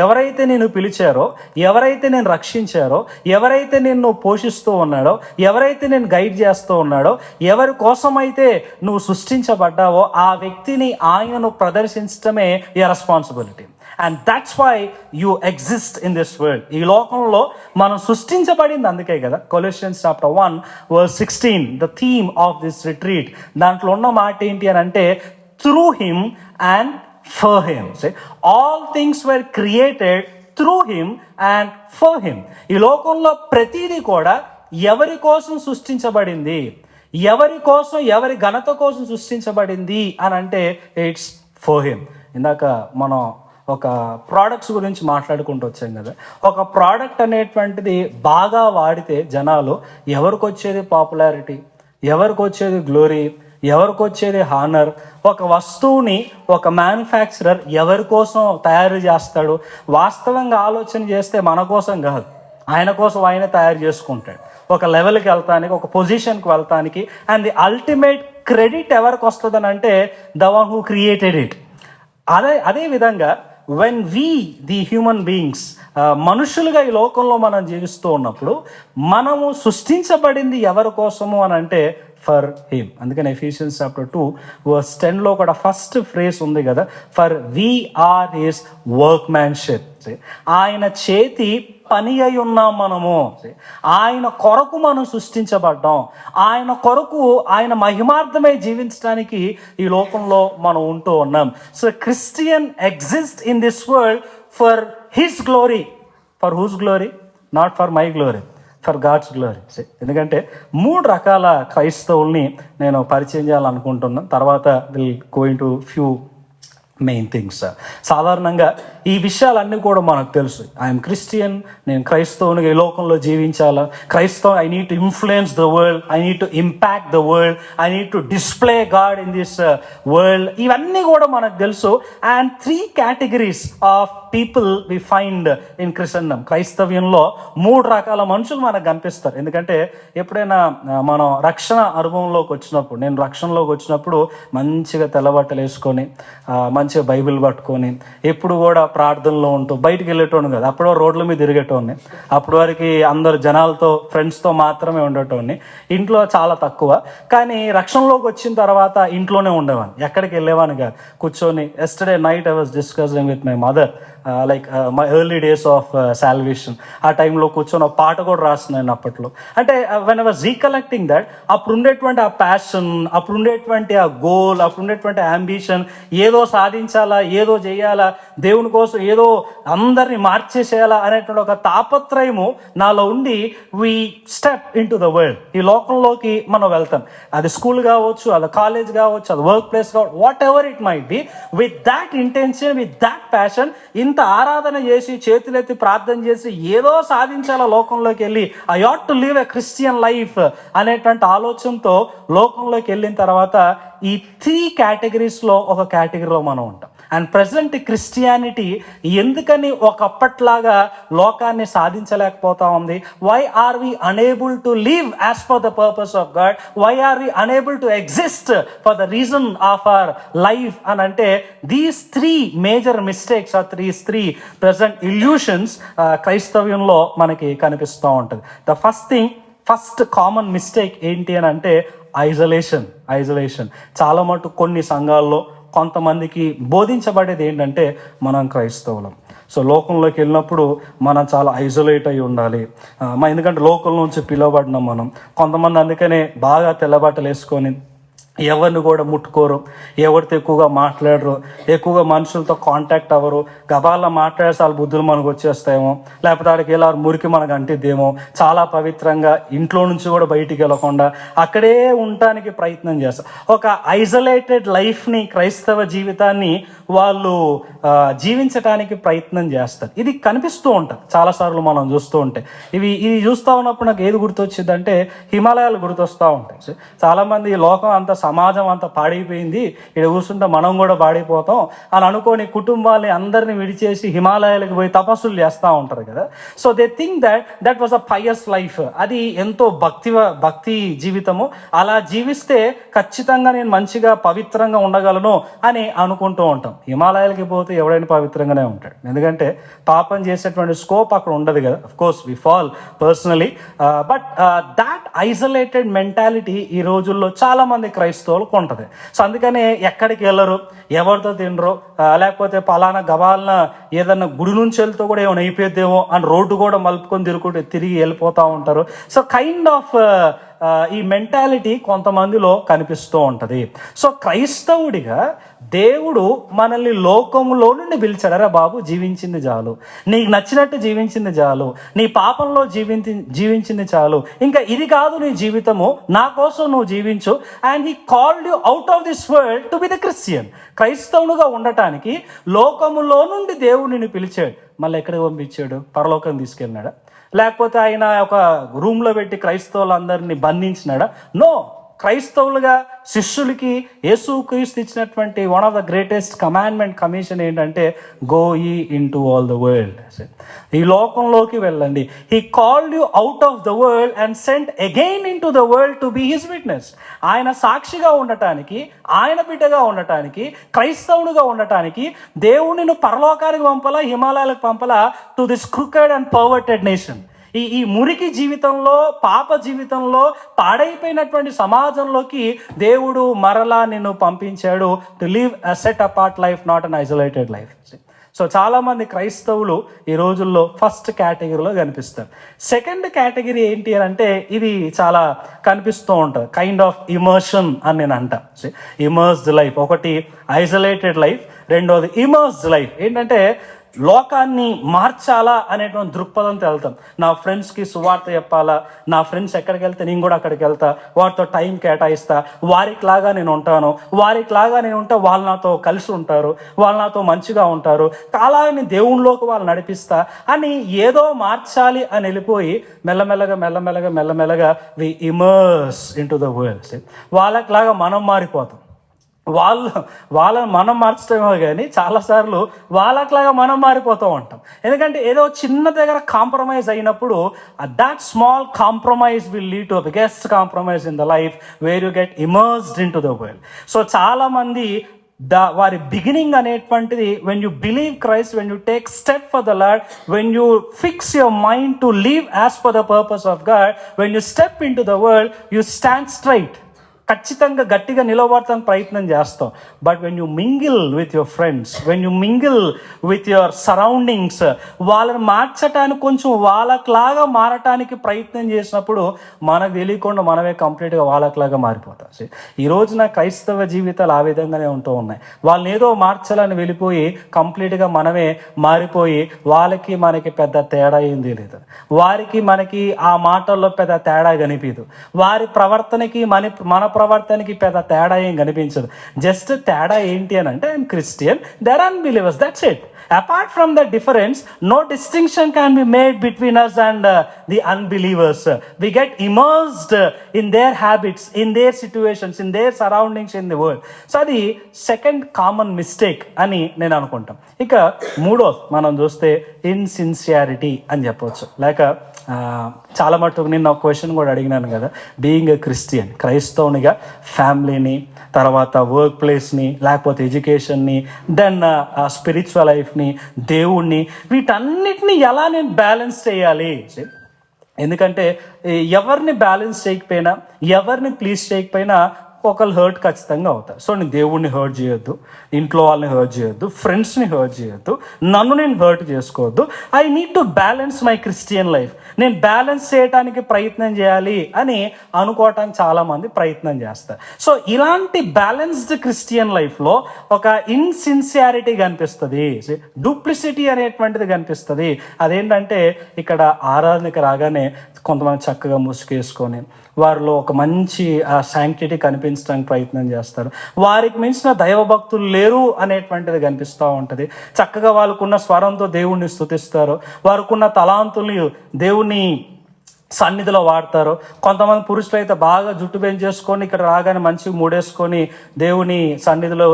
ఎవరైతే నేను పిలిచారో, ఎవరైతే నేను రక్షించారో, ఎవరైతే నిన్ను పోషిస్తూ ఉన్నాడో, ఎవరైతే నేను గైడ్ చేస్తూ ఉన్నాడో, ఎవరి కోసమైతే నువ్వు సృష్టించబడ్డావో ఆ వ్యక్తిని ఆయనను ప్రదర్శించడమే ఈ responsibility. And that's why you exist in this world. ఈ లోకంలో మనం సృష్టించబడింది అందుకే కదా. Colossians chapter 1:16, the theme of this retreat, దాంట్లో ఉన్న మాట ఏంటి అని అంటే, through him and for him. See, all things were created through him and for him. ఈ లోకంలో ప్రతిదీ కూడా ఎవరి కోసం సృష్టించబడింది, ఎవరి కోసం, ఎవరి ఘనత కోసం సృష్టించబడింది అని అంటే, ఇట్స్ ఫర్ హిమ్. ఇందాక మనం ఒక ప్రోడక్ట్స్ గురించి మాట్లాడుకుంటూ వచ్చాం కదా. ఒక ప్రోడక్ట్ అనేటువంటిది బాగా వాడితే జనాలు, ఎవరికి వచ్చేది పాపులారిటీ, ఎవరికి వచ్చేది గ్లోరీ, ఎవరికి వచ్చేది హానర్. ఒక వస్తువుని ఒక మ్యానుఫ్యాక్చరర్ ఎవరి కోసం తయారు చేస్తాడు, వాస్తవంగా ఆలోచన చేస్తే మన కోసం కాదు, ఆయన కోసం ఆయన తయారు చేసుకుంటాడు. ఒక లెవెల్కి వెళ్తానికి, ఒక పొజిషన్కి వెళ్తానికి. అండ్ ది అల్టిమేట్ క్రెడిట్ ఎవరికి వస్తుందని అంటే, the one who created it. అదే విధంగా when we the human beings, మనుషులుగా ఈ లోకంలో మనం జీవిస్తూ ఉన్నప్పుడు, మనము సృష్టించబడింది ఎవరి కోసము అని అంటే, ఫర్ హిమ్. అందుకని ఎఫీషియన్స్ చాప్టర్ 2:10 కూడా ఫస్ట్ ఫ్రేజ్ ఉంది కదా, for we are his workmanship. ఆయన చేతి పని అయి ఉన్నాం మనము. ఆయన కొరకు మనం సృష్టించబడ్డాం, ఆయన కొరకు, ఆయన మహిమార్థమై జీవించడానికి ఈ లోకంలో మనం ఉంటూ ఉన్నాం. So Christian exist in this world for his glory. For whose glory? Not for my glory, for God's glory. ఎందుకంటే 3 రకాల క్రైస్తవుల్ని నేను పరిచయం చేయాలనుకుంటున్నాను. తర్వాత will going to few main things. సాధారణంగా ఈ విషయాలన్నీ కూడా మనకు తెలుసు. ఐఎమ్ క్రిస్టియన్, నేను క్రైస్తవునిగా ఈ లోకంలో జీవించాలా, క్రైస్తవ, I need to influence the world, I need to impact the world, I need to display God in this world. ఇవన్నీ కూడా మనకు తెలుసు. And 3 categories of people we find in Christendom. క్రైస్తవ్యంలో 3 రకాల మనుషులు మనకు కనిపిస్తారు. ఎందుకంటే ఎప్పుడైనా మనం రక్షణ అనుభవంలోకి వచ్చినప్పుడు, నేను రక్షణలోకి వచ్చినప్పుడు మంచిగా తెల్లబట్టలు వేసుకొని, మంచిగా బైబిల్ పట్టుకొని, ఎప్పుడు కూడా ప్రార్థనలో ఉంటూ బయటికి వెళ్ళేటోని కదా. అప్పుడు రోడ్ల మీద తిరిగేటోని, అప్పటి వరకు అందరు జనాలతో, ఫ్రెండ్స్తో మాత్రమే ఉండేటోని, ఇంట్లో చాలా తక్కువ. కానీ రక్షణలోకి వచ్చిన తర్వాత ఇంట్లోనే ఉండేవాడిని, ఎక్కడికి వెళ్ళేవాని కాదు. కూర్చొని, yesterday night I was discussing with my mother, like my early days of salvation. ఆ టైంలో కూర్చొని ఒక పాట కూడా రాస్తున్నాను అప్పట్లో. అంటే when I was recollecting that, అప్పుడు ఉండేటువంటి ఆ ప్యాషన్, అప్పుడు ఉండేటువంటి ఆ గోల్, అప్పుడు ఉండేటువంటి అంబిషన్, ఏదో సాధించాలా, ఏదో చేయాలా, దేవుని కోసం ఏదో అందరినీ మార్చేసేయాలా అనేటువంటి ఒక తాపత్రయము నాలో ఉండి we step into the world. ఈ లోకంలోకి మనం వెళ్తాం. అది స్కూల్ కావచ్చు, అది కాలేజ్ కావచ్చు, అది వర్క్ ప్లేస్ కావచ్చు, what ever it might B, with that intention, with that passion, ఇంత ఆరాధన చేసి చేతులెత్తి ప్రార్థన చేసి ఏదో సాధించాలా లోకంలోకి వెళ్ళి, I ought to live a Christian life అనేటువంటి ఆలోచనతో లోకంలోకి వెళ్ళిన తర్వాత ఈ 3 కేటగిరీస్లో ఒక కేటగిరీలో మనం ఉంటాం. అండ్ ప్రజెంట్ క్రిస్టియానిటీ ఎందుకని ఒకప్పట్లాగా లోకాన్ని సాధించలేకపోతా ఉంది? Why are we unable to live as per the purpose of God? Why are we unable to exist for the reason of our life అని అంటే, these 3 major mistakes or 3 present illusions క్రైస్తవ్యంలో మనకి కనిపిస్తూ ఉంటుంది. ద ఫస్ట్ కామన్ మిస్టేక్ ఏంటి అని అంటే ఐజోలేషన్. చాలా మటుకు కొన్ని సంఘాల్లో కొంతమందికి బోధించబడేది ఏంటంటే మనం క్రైస్తవులం, సో లోకంలోకి వెళ్ళినప్పుడు మనం చాలా ఐసోలేట్ అయి ఉండాలి. ఎందుకంటే లోకం నుంచి పిలువబడినాం మనం. కొంతమంది అందుకనే బాగా తెల్లబట్టలు వేసుకొని ఎవరిని కూడా ముట్టుకోరు, ఎవరితో ఎక్కువగా మాట్లాడరు, ఎక్కువగా మనుషులతో కాంటాక్ట్ అవ్వరు. గబాల్లో మాట్లాడేసి వాళ్ళ బుద్ధులు మనకు వచ్చేస్తాయేమో, లేకపోతే ఆడికి వెళ్ళి మురికి మనకు అంటిద్దేమో. చాలా పవిత్రంగా ఇంట్లో నుంచి కూడా బయటికి వెళ్ళకుండా అక్కడే ఉండటానికి ప్రయత్నం చేస్తారు. ఒక ఐసోలేటెడ్ లైఫ్ని, క్రైస్తవ జీవితాన్ని వాళ్ళు జీవించడానికి ప్రయత్నం చేస్తారు. ఇది కనిపిస్తూ ఉంటుంది చాలాసార్లు మనం చూస్తూ ఉంటే. ఇది చూస్తూ ఉన్నప్పుడు నాకు ఏది గుర్తొచ్చింది అంటే హిమాలయాలు గుర్తొస్తూ ఉంటాయి. చాలామంది ఈ లోకం అంత, సమాజం అంతా పాడైపోయింది, ఇక్కడ కూర్చుంటే మనం కూడా పాడైపోతాం అని అనుకోని కుటుంబాన్ని అందరినీ విడిచేసి హిమాలయాలకు పోయి తపస్సులు చేస్తూ ఉంటారు కదా. So they think that was a pious life. అది ఎంతో భక్తి జీవితము. అలా జీవిస్తే ఖచ్చితంగా నేను మంచిగా పవిత్రంగా ఉండగలను అని అనుకుంటూ ఉంటాం. హిమాలయాలకి పోతే ఎవడైనా పవిత్రంగానే ఉంటాడు, ఎందుకంటే పాపం చేసేటువంటి స్కోప్ అక్కడ ఉండదు కదా. Of course we fall personally, but that isolated mentality ఈ రోజుల్లో చాలా మంది క్రైస్తవులకు ఉంటుంది. సో అందుకనే ఎక్కడికి వెళ్ళరు, ఎవరితో తినరు, లేకపోతే పలానా గబాలన ఏదన్నా గుడి నుంచి వెళ్తూ కూడా ఏమైనా అయిపోద్దేమో అని రోడ్డు కూడా మలుపుకొని తిరిగి వెళ్ళిపోతూ ఉంటారు. సో కైండ్ ఆఫ్ ఈ మెంటాలిటీ కొంతమందిలో కనిపిస్తూ ఉంటుంది. సో క్రైస్తవుడిగా దేవుడు మనల్ని లోకంలో నుండి పిలిచాడు. అరే బాబు, జీవించింది చాలు, నీకు నచ్చినట్టు జీవించింది చాలు, నీ పాపంలో జీవించింది చాలు, ఇంకా ఇది కాదు నీ జీవితము, నా కోసం నువ్వు జీవించు. And he called you out of this world to be the Christian. క్రైస్తవునిగా ఉండటానికి లోకములో నుండి దేవుడు నిన్ను పిలిచాడు. మళ్ళీ ఎక్కడికి పంపించాడు? పరలోకం తీసుకెళ్ళినాడా? లేకపోతే ఆయన ఒక రూమ్లో పెట్టి క్రైస్తవులందరినీ బంధించినాడా? నో. క్రైస్తవులుగా శిష్యులకి యేసుక్రీస్తు ఇచ్చినటువంటి one of the greatest commission ఏంటంటే go ye into all the world. ఈ లోకంలోకి వెళ్ళండి. He called you out of the world and sent again into the world to be his witness. ఆయన సాక్షిగా ఉండటానికి, ఆయన బిడ్డగా ఉండటానికి, క్రైస్తవునిగా ఉండటానికి దేవుడిని పరలోకానికి పంపలా, హిమాలయాలకు పంపలా, to this crooked and perverted nation. ఈ మురికి జీవితంలో, పాప జీవితంలో, పాడైపోయినటువంటి సమాజంలోకి దేవుడు మరలా నిన్ను పంపించాడు to live a set apart life, not an isolated life. So చాలామంది క్రైస్తవులు ఈ రోజుల్లో ఫస్ట్ కేటగిరీలో కనిపిస్తారు. సెకండ్ కేటగిరీ ఏంటి అని అంటే ఇది చాలా కనిపిస్తూ ఉంటుంది, కైండ్ ఆఫ్ ఇమర్షన్ అని నేను అంట. Immersed life. ఒకటి ఐసోలేటెడ్ లైఫ్, రెండోది ఇమర్స్డ్ లైఫ్. ఏంటంటే లోకాన్ని మార్చాలా అనేటువంటి దృక్పథంతో వెళ్తాం. నా ఫ్రెండ్స్కి సువార్త చెప్పాలా, నా ఫ్రెండ్స్ ఎక్కడికి వెళ్తే నేను కూడా అక్కడికి వెళ్తా, వారితో టైం కేటాయిస్తా, వారికిలాగా నేను ఉంటాను, వారికిలాగా నేను ఉంటే వాళ్ళు నాతో కలిసి ఉంటారు, వాళ్ళు నాతో మంచిగా ఉంటారు, అలాగని దేవుళ్ళలోకి వాళ్ళు నడిపిస్తా అని ఏదో మార్చాలి అని వెళ్ళిపోయి మెల్లమెల్లగా we immerse into the world. వాళ్ళకిలాగా మనం మారిపోతాం. వాళ్ళని మనం మార్చడమో కానీ చాలాసార్లు వాళ్ళకిలాగా మనం మారిపోతూ ఉంటాం. ఎందుకంటే ఏదో చిన్న దగ్గర కాంప్రమైజ్ అయినప్పుడు that small compromise will lead to biggest compromise in the life where you get immersed in to the world. So చాలామంది వారి బిగినింగ్ అనేటువంటిది when you believe Christ, when you take step for the lord, when you fix your mind to live as per the purpose of God, when you step into the world, you stand straight. ఖచ్చితంగా గట్టిగా నిలబడటానికి ప్రయత్నం చేస్తాం. But when you mingle with your friends, when you mingle with your surroundings, వాళ్ళని మార్చటానికి కొంచెం వాళ్ళలాగా మారటానికి ప్రయత్నం చేసినప్పుడు మనకు తెలియకుండా మనమే కంప్లీట్గా వాళ్ళలాగా మారిపోతాం. ఈ రోజున క్రైస్తవ జీవితాలు ఆ విధంగానే ఉంటూ ఉన్నాయి. వాళ్ళని ఏదో మార్చాలని వెళ్ళిపోయి కంప్లీట్గా మనమే మారిపోయి వాళ్ళకి మనకి పెద్ద తేడా ఏం తెలియదు. వారికి మనకి ఆ మాటల్లో పెద్ద తేడా కనిపించదు. వారి ప్రవర్తనకి మన ప్రవర్తనకి పెద్ద తేడా ఏం కనిపించదు. జస్ట్ తేడా ఏంటి అని అంటే I'm Christian, there are unbelievers, that's it. Apart from the difference, no distinction can be made between us and the unbelievers. We get immersed in their habits, in their situations, in their surroundings in the world. So అది second common mistake అని నేను అనుకుంటాం. ఇక మూడోది మనం చూస్తే ఇన్సిన్సియారిటీ అని చెప్పవచ్చు. లేక చాలా మటుకు నిన్న ఒక క్వశ్చన్ కూడా అడిగినాను కదా, బీయింగ్ ఎ క్రిస్టియన్, క్రైస్తవునిగా ఫ్యామిలీని, తర్వాత వర్క్ ప్లేస్ని, లేకపోతే ఎడ్యుకేషన్ని, దెన్ స్పిరిచువల్ లైఫ్ని, దేవుణ్ణి, వీటన్నిటిని ఎలా నేను బ్యాలెన్స్ చేయాలి? ఎందుకంటే ఎవరిని బ్యాలెన్స్ చేయకపోయినా, ఎవరిని ప్లీజ్ చేయకపోయినా ఒకళ్ళు హర్ట్ ఖచ్చితంగా అవుతారు. సో నేను దేవుడిని హర్ట్ చేయొద్దు, ఇంట్లో వాళ్ళని హర్ట్ చేయొద్దు, ఫ్రెండ్స్ని హర్ట్ చేయొద్దు, నన్ను నేను హర్ట్ చేసుకోవద్దు. I need to balance my Christian life. నేను బ్యాలెన్స్ చేయడానికి ప్రయత్నం చేయాలి అని అనుకోవటానికి చాలామంది ప్రయత్నం చేస్తారు. సో ఇలాంటి బ్యాలెన్స్డ్ క్రిస్టియన్ లైఫ్లో ఒక ఇన్సిన్సియారిటీ కనిపిస్తుంది, డూప్లిసిటీ అనేటువంటిది కనిపిస్తుంది. అదేంటంటే ఇక్కడ ఆరాధనకి రాగానే కొంతమంది చక్కగా ముసుగేసుకొని వారిలో ఒక మంచి శాంక్టిటీ కనిపించడానికి ప్రయత్నం చేస్తారు. వారికి మించిన దైవభక్తులు లేరు అనేటువంటిది కనిపిస్తూ ఉంటుంది. చక్కగా వాళ్ళకున్న స్వరంతో దేవుణ్ణి స్తుతిస్తారు, వారికున్న తలాంతుల్ని దేవుణ్ణి సన్నిధిలో వాడతారు. కొంతమంది పురుషులు అయితే బాగా జుట్టు పెంచేసుకొని ఇక్కడ రాగానే మంచిగా మూడేసుకొని దేవుని సన్నిధిలో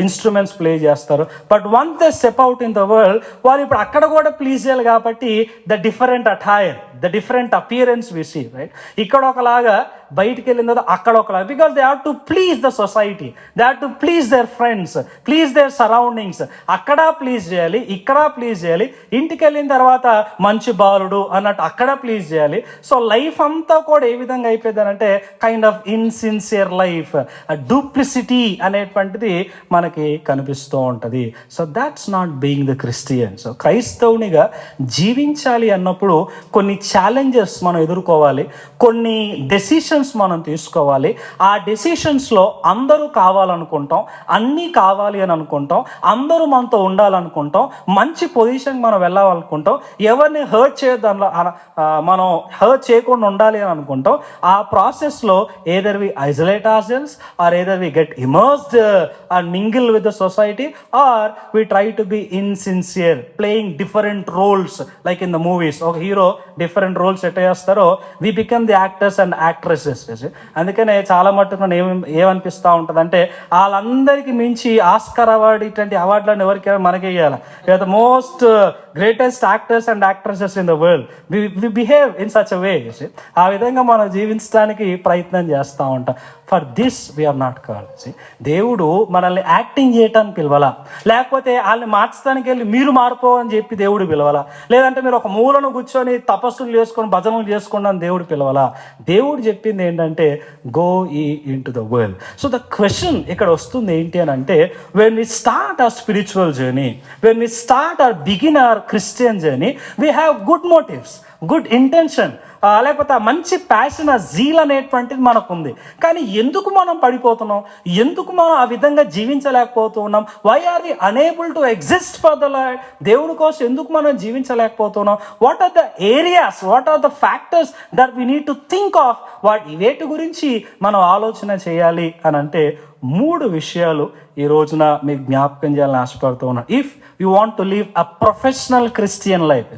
ఇన్స్ట్రుమెంట్స్ ప్లే చేస్తారు. But once they step out in the world, వాళ్ళు ఇప్పుడు అక్కడ కూడా ప్లీజ్ చేయాలి కాబట్టి the different attire, the different appearance we see, right? ఇక్కడ ఒకలాగా, బయటికి వెళ్ళిన తర్వాత అక్కడ ఒకలాగా, because they have to please the society, they have to please their friends, please their surroundings. అక్కడ ప్లీజ్ చేయాలి, ఇక్కడ ప్లీజ్ చేయాలి, ఇంటికి వెళ్ళిన తర్వాత మంచి బాలుడు అన్నట్టు అక్కడ ప్లీజ్ చేయాలి. సో లైఫ్ అంతా కూడా ఏ విధంగా అయిపోయిందనంటే kind of insincere life, duplicity అనేటువంటిది మనకి కనిపిస్తూ ఉంటుంది. So that's not being the Christian. So క్రైస్తవునిగా జీవించాలి అన్నప్పుడు కొన్ని ఛాలెంజెస్ మనం ఎదుర్కోవాలి, కొన్ని డెసిషన్స్ మనం తీసుకోవాలి. ఆ డెసిషన్స్లో అందరూ కావాలనుకుంటాం, అన్నీ కావాలి అని అనుకుంటాం, అందరూ మనతో ఉండాలనుకుంటాం, మంచి పొజిషన్కి మనం వెళ్ళాలనుకుంటాం, ఎవరిని హర్ట్ చేయొద్దు, మనం హర్ట్ చేయకుండా ఉండాలి అని అనుకుంటాం. ఆ ప్రాసెస్లో either we isolate ourselves or either we get immersed and mingle with the society, or we try to be insincere, playing different roles like in the movies. ఒక హీరో డిఫరెంట్ రోల్స్ ఎట్లా చేస్తారో we become the actors and actresses. అందుకనే చాలా మట్టుకు ఏమనిపిస్తూ ఉంటుంది అంటే వాళ్ళందరికీ మించి ఆస్కార్ అవార్డు ఇట్లాంటి అవార్డులను ఎవరికి మనకే ఇవ్వాలి. The most greatest actors and actresses in the world, we behave in such a way. ఆ విధంగా మనం జీవించడానికి ప్రయత్నం చేస్తూ ఉంటాం. For this we're not called. దేవుడు మనల్ని యాక్టింగ్ చేయటానికి పిలవాలా, లేకపోతే వాళ్ళని మార్చడానికి వెళ్ళి మీరు మారిపో అని చెప్పి దేవుడు పిలవాలా, లేదంటే మీరు ఒక మూలను కూర్చొని తపస్సులు చేసుకొని భజనలు చేసుకోండి అని దేవుడు పిలవాలా? దేవుడు చెప్పింది ఏంటంటే go ye into the world. So the question ఇక్కడ వస్తుంది ఏంటి అని అంటే, when we start our spiritual journey, when we start our begin our Christian journey, we have good motives, good intention, లేకపోతే ఆ మంచి ప్యాషన్, ఆ జీల్ అనేటువంటిది మనకు ఉంది. కానీ ఎందుకు మనం పడిపోతున్నాం? ఎందుకు మనం ఆ విధంగా జీవించలేకపోతున్నాం? Why are we unable to exist for the Lord? దేవుడి కోసం ఎందుకు మనం జీవించలేకపోతున్నాం? What are the areas, what are the factors that we need to think of? వేటి గురించి మనం ఆలోచన చేయాలి అని అంటే 3 విషయాలు ఈ రోజున మీకు జ్ఞాపకం చేయాలని ఆశపడుతూ ఉన్నాను. If you want to live a professional Christian life,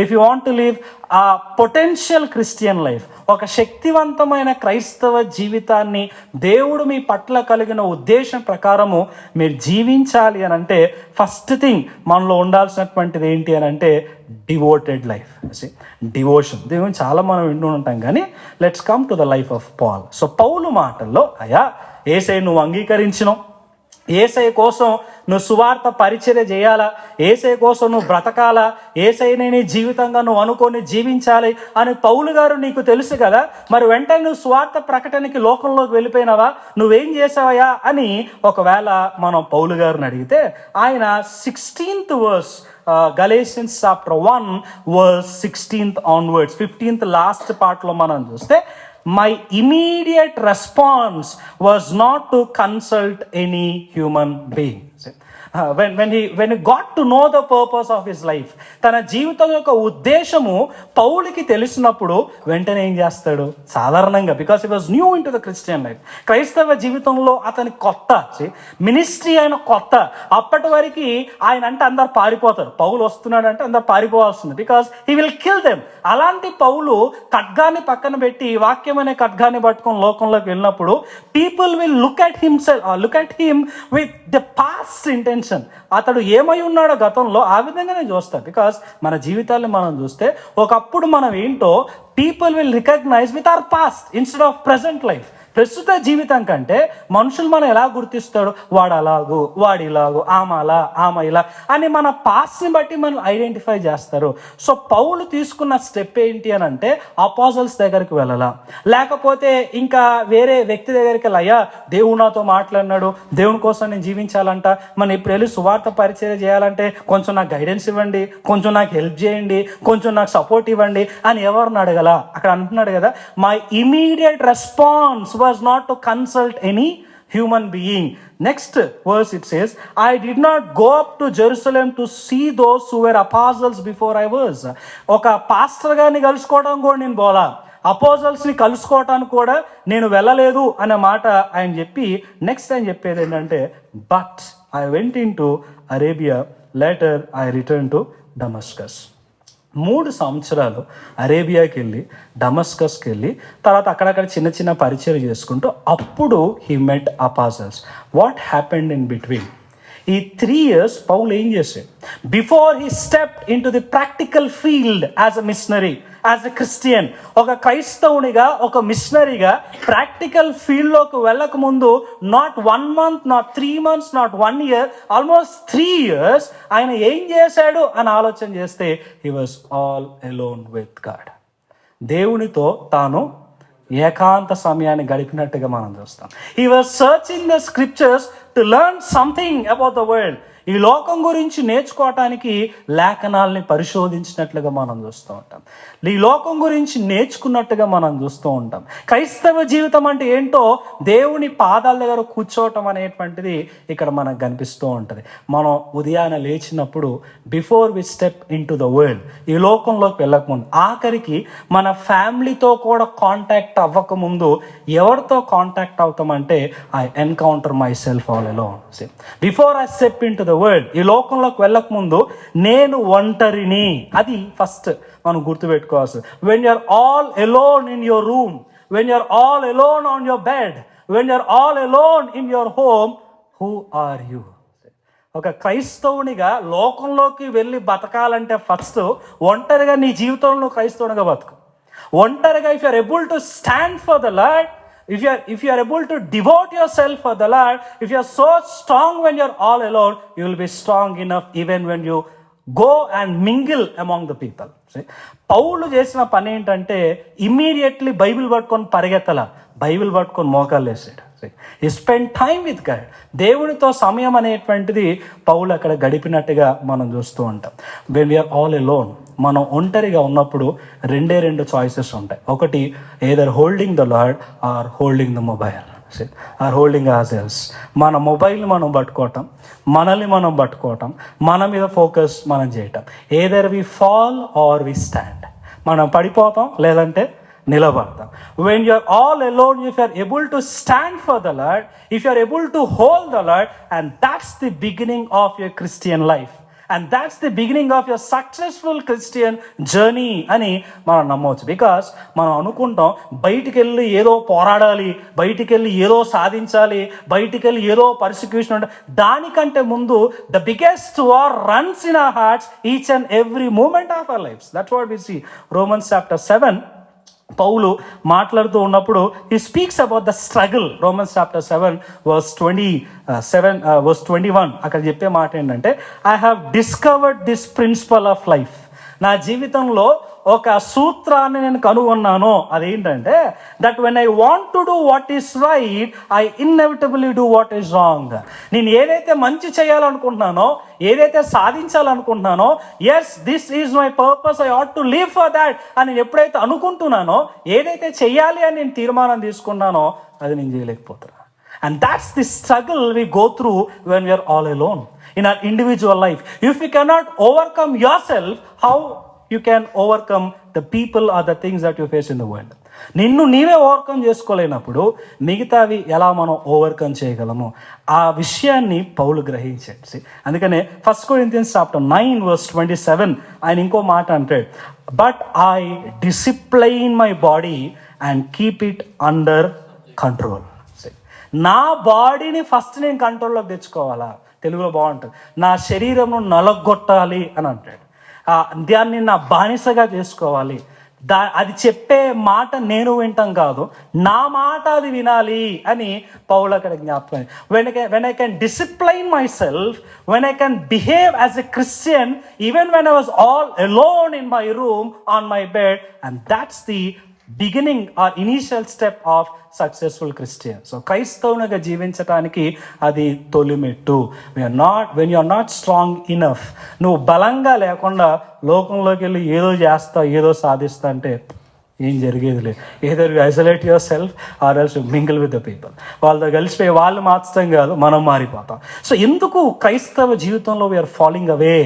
if you want to live ఆ పొటెన్షియల్ క్రిస్టియన్ లైఫ్, ఒక శక్తివంతమైన క్రైస్తవ జీవితాన్ని దేవుడు మీ పట్ల కలిగిన ఉద్దేశం ప్రకారము మీరు జీవించాలి అని అంటే ఫస్ట్ థింగ్ మనలో ఉండాల్సినటువంటిది ఏంటి అని అంటే డివోటెడ్ లైఫ్, డివోషన్. దేవుని చాలా మనం వింటూ ఉంటాం, కానీ let's come to the life of Paul. So Paulu మాటల్లో, అయ్యా ఏసై నువ్వు అంగీకరించినావు, ఏసై కోసం నువ్వు సువార్త పరిచర్య చేయాలా, ఏసై కోసం నువ్వు బ్రతకాలా, ఏసైని నీ జీవితంగా నువ్వు అనుకొని జీవించాలి అని పౌలు గారు నీకు తెలుసు కదా. మరి వెంటనే నువ్వు సువార్త ప్రకటనకి లోకంలోకి వెళ్ళిపోయినావా, నువ్వేం చేసావయా అని ఒకవేళ మనం పౌలు గారిని అడిగితే ఆయన 16th verse, Galatians chapter 1 verse 16th onwards, 15th last పార్ట్లో మనం చూస్తే, my immediate response was not to consult any human being. When he got to know the purpose of his life, తన జీవితం యొక్క ఉద్దేశము పౌలుకి తెలిసినప్పుడు వెంటనే ఏం చేస్తాడు, సాధారణంగా because he was new in to the Christian life, క్రైస్తవ జీవితంలో అతని కొత్త, మినిస్ట్రీ ఆయన కొత్త. అప్పటి వరకు ఆయన అంటే అందరు పారిపోతారు, పౌలు వస్తున్నాడు అంటే అందరు పారిపోవాల్సింది, because he will kill them. అలాంటి పౌలు ఖడ్గాన్ని పక్కన పెట్టి వాక్యం అనే ఖడ్గాన్ని పట్టుకొని లోకంలోకి వెళ్ళినప్పుడు people will look at him with the past intention. అతడు ఏమై ఉన్నాడో గతంలో ఆ విధంగానే చూస్తారు. బికాస్ మన జీవితాన్ని మనం చూస్తే ఒకప్పుడు మనం ఏంటో people will recognize with our past instead of present life. ప్రస్తుత జీవితం కంటే మనుషులు మనం ఎలా గుర్తిస్తాడు, వాడు అలాగూ, వాడు ఇలాగూ, ఆమె అలా, ఆమె ఇలా అని మన పాస్ట్ని బట్టి మనం ఐడెంటిఫై చేస్తారు. సో పౌలు తీసుకున్న స్టెప్ ఏంటి అని అంటే అపోజల్స్ దగ్గరికి వెళ్ళాలా, లేకపోతే ఇంకా వేరే వ్యక్తి దగ్గరికి వెళ్ళయ్యా, దేవుడు నాతో మాట్లాడినాడు, దేవుని కోసం నేను జీవించాలంట, మనం ఇప్పుడు వెళ్ళి సువార్త పరిచర్య చేయాలంటే కొంచెం నాకు గైడెన్స్ ఇవ్వండి, కొంచెం నాకు హెల్ప్ చేయండి, కొంచెం నాకు సపోర్ట్ ఇవ్వండి అని ఎవరిని అడగల. అక్కడ అంటున్నాడు కదా, my immediate response was not to consult any human being. Next verse it says, I did not go up to Jerusalem to see those who were apostles before I was. ఒక pastor గారిని కలుసుకోవడం కూడా నేను పోలా, అపోజల్స్ని కలుసుకోవటానికి కూడా నేను వెళ్ళలేదు అనే మాట ఆయన చెప్పి నెక్స్ట్ ఆయన చెప్పేది ఏంటంటే, but I went in to Arabia, later I return to Damascus. 3 సంవత్సరాలు అరేబియాకి వెళ్ళి డమస్కస్కి వెళ్ళి తర్వాత అక్కడక్కడ చిన్న చిన్న పరిచయం చేసుకుంటూ అప్పుడు he met apostles. What happened in between? ఈ 3 years పౌలు ఏం చేశాడు? Before he step into the practical field as a missionary, as a Christian, ఒక క్రైస్తవునిగా, ఒక మిషనరీగా ప్రాక్టికల్ ఫీల్డ్లోకి వెళ్ళక ముందు not 1 month, not 3 months, not 1 year, almost 3 years ఆయన ఏం చేశాడు అని ఆలోచన చేస్తే he was all alone with God. దేవునితో తాను ఏకాంత సమయాన్ని గడిపినట్టుగా మనం చూస్తాం. He was searching the scriptures to learn something about the world. ఈ లోకం గురించి నేర్చుకోవటానికి లేఖనాల్ని పరిశోధించినట్లుగా మనం చూస్తూ ఉంటాం, ఈ లోకం గురించి నేర్చుకున్నట్టుగా మనం చూస్తూ ఉంటాం. క్రైస్తవ జీవితం అంటే ఏంటో దేవుని పాదాల దగ్గర కూర్చోవటం అనేటువంటిది ఇక్కడ మనకు కనిపిస్తూ ఉంటుంది. మనం ఉదయాన్నే లేచినప్పుడు before we step into the world, ఈ లోకంలోకి వెళ్ళకముందు, ఆఖరికి మన ఫ్యామిలీతో కూడా కాంటాక్ట్ అవ్వకముందు ఎవరితో కాంటాక్ట్ అవుతామంటే I encounter myself all alone. Before I step into the world, ఈ లోకంలోకి వెళ్ళక ముందు నేను ఒంటరిని, అది ఫస్ట్ మనం గుర్తుపెట్టుకోవాల్సి. When you're all alone in your room, when you're all alone on your bed, when you're all alone in your home, who are you? ఒక క్రైస్తవునిగా లోకంలోకి వెళ్ళి బతకాలంటే ఫస్ట్ ఒంటరిగా నీ జీవితంలో క్రైస్తవునిగా బతుకు. ఒంటరిగా if you're able to stand for the Lord, if you are able to devote yourself for the Lord, if you are so strong when you are all alone, you will be strong enough even when you go and mingle among the people. పౌలు చేసిన పని ఏంటంటే immediately Bible పట్టుకొని పరిగెత్తల, Bible పట్టుకొని మోకాలు వేసాడు. ఈ spend time with God, దేవునితో సమయం అనేటువంటిది పౌలు అక్కడ గడిపినట్టుగా మనం చూస్తూ ఉంటాం. వెన్ వీఆర్ ఆల్ అలోన్, మనం ఒంటరిగా ఉన్నప్పుడు 2 చాయిసెస్ ఉంటాయి. ఒకటి either holding the Lord or holding the mobile or holding ourselves. మన మొబైల్ని మనం పట్టుకోవటం, మనల్ని మనం పట్టుకోవటం, మన మీద ఫోకస్ మనం చేయటం. Either we fall or we stand, మనం పడిపోతాం లేదంటే నిలబడతాం. When you are all alone, if you are able to stand for the Lord, if you are able to hold the Lord, and that's the beginning of your Christian life, and that's the beginning of your successful Christian journey అని మనం నమ్మవచ్చు. Because మనం అనుకుంటాం బయటికి వెళ్ళి ఏదో పోరాడాలి, బయటికి వెళ్ళి ఏదో సాధించాలి, బయటికి వెళ్ళి ఏదో పర్సిక్యూషన్ ఉండాలి. దానికంటే ముందు the biggest war runs in our hearts each and every moment of our lives. That's what we see. Romans chapter 7 పౌలు మాట్లాడుతూ ఉన్నప్పుడు he speaks about the struggle. Romans chapter 7 verse 21 అక్కడ చెప్పే మాట ఏంటంటే, I have discovered this principle of life. నా జీవితంలో ఒక సూత్రాన్ని నేను కనుగొన్నాను. అదేంటంటే, that when I want to do what is right, I inevitably do what is wrong. నేను ఏదైతే మంచి చేయాలనుకుంటున్నానో, ఏదైతే సాధించాలనుకుంటున్నానో, yes this is my purpose, I ought to live for that అని నేను ఎప్పుడైతే అనుకుంటున్నానో, ఏదైతే చెయ్యాలి అని నేను తీర్మానం తీసుకున్నానో, అది నేను చేయలేకపోతున్నా. And that's the struggle we go through when we are all alone in our individual life. If you cannot overcome yourself, how you can overcome the people or the things that you face in the world? నిన్ను నీవే overcome చేసుకోలేనప్పుడు మిగతావి ఎలా మనం overcome చేయగలము? ఆ విషయాన్ని పౌలు గ్రహించాడు. అందుకనే 1 Corinthians chapter 9 verse 27 ఆయన ఇంకో మాట అంటాడు, but I discipline my body and keep it under control. నా బాడీని ఫస్ట్ నేను కంట్రోల్లోకి తెచ్చుకోవాలా? తెలుగులో బాగుంటుంది, నా శరీరంను నలగొట్టాలి అని అంటాడు. దాన్ని నా బానిసగా చేసుకోవాలి. అది చెప్పే మాట నేను వింటాం కాదు, నా మాట అది వినాలి అని పౌలు అక్కడ జ్ఞాపకం. when I can discipline myself, when I can behave as a Christian even when I was all alone in my room on my bed, and that's the beginning or initial step of successful Christian. So క్రైస్తవునిగా జీవించటానికి అది తొలిమెట్టు. when you are not strong enough, నువ్వు బలంగా లేకుండా లోకంలోకి వెళ్ళి ఏదో చేస్తా ఏదో సాధిస్తా అంటే ఏం జరిగేది లేదు. either you isolate yourself or else you mingle with the people. వాళ్ళతో కలిసిపోయి వాళ్ళు మార్చడం కాదు, మనం మారిపోతాం. సో ఎందుకు క్రైస్తవ జీవితంలో వీఆర్ ఫాలోయింగ్ అవే?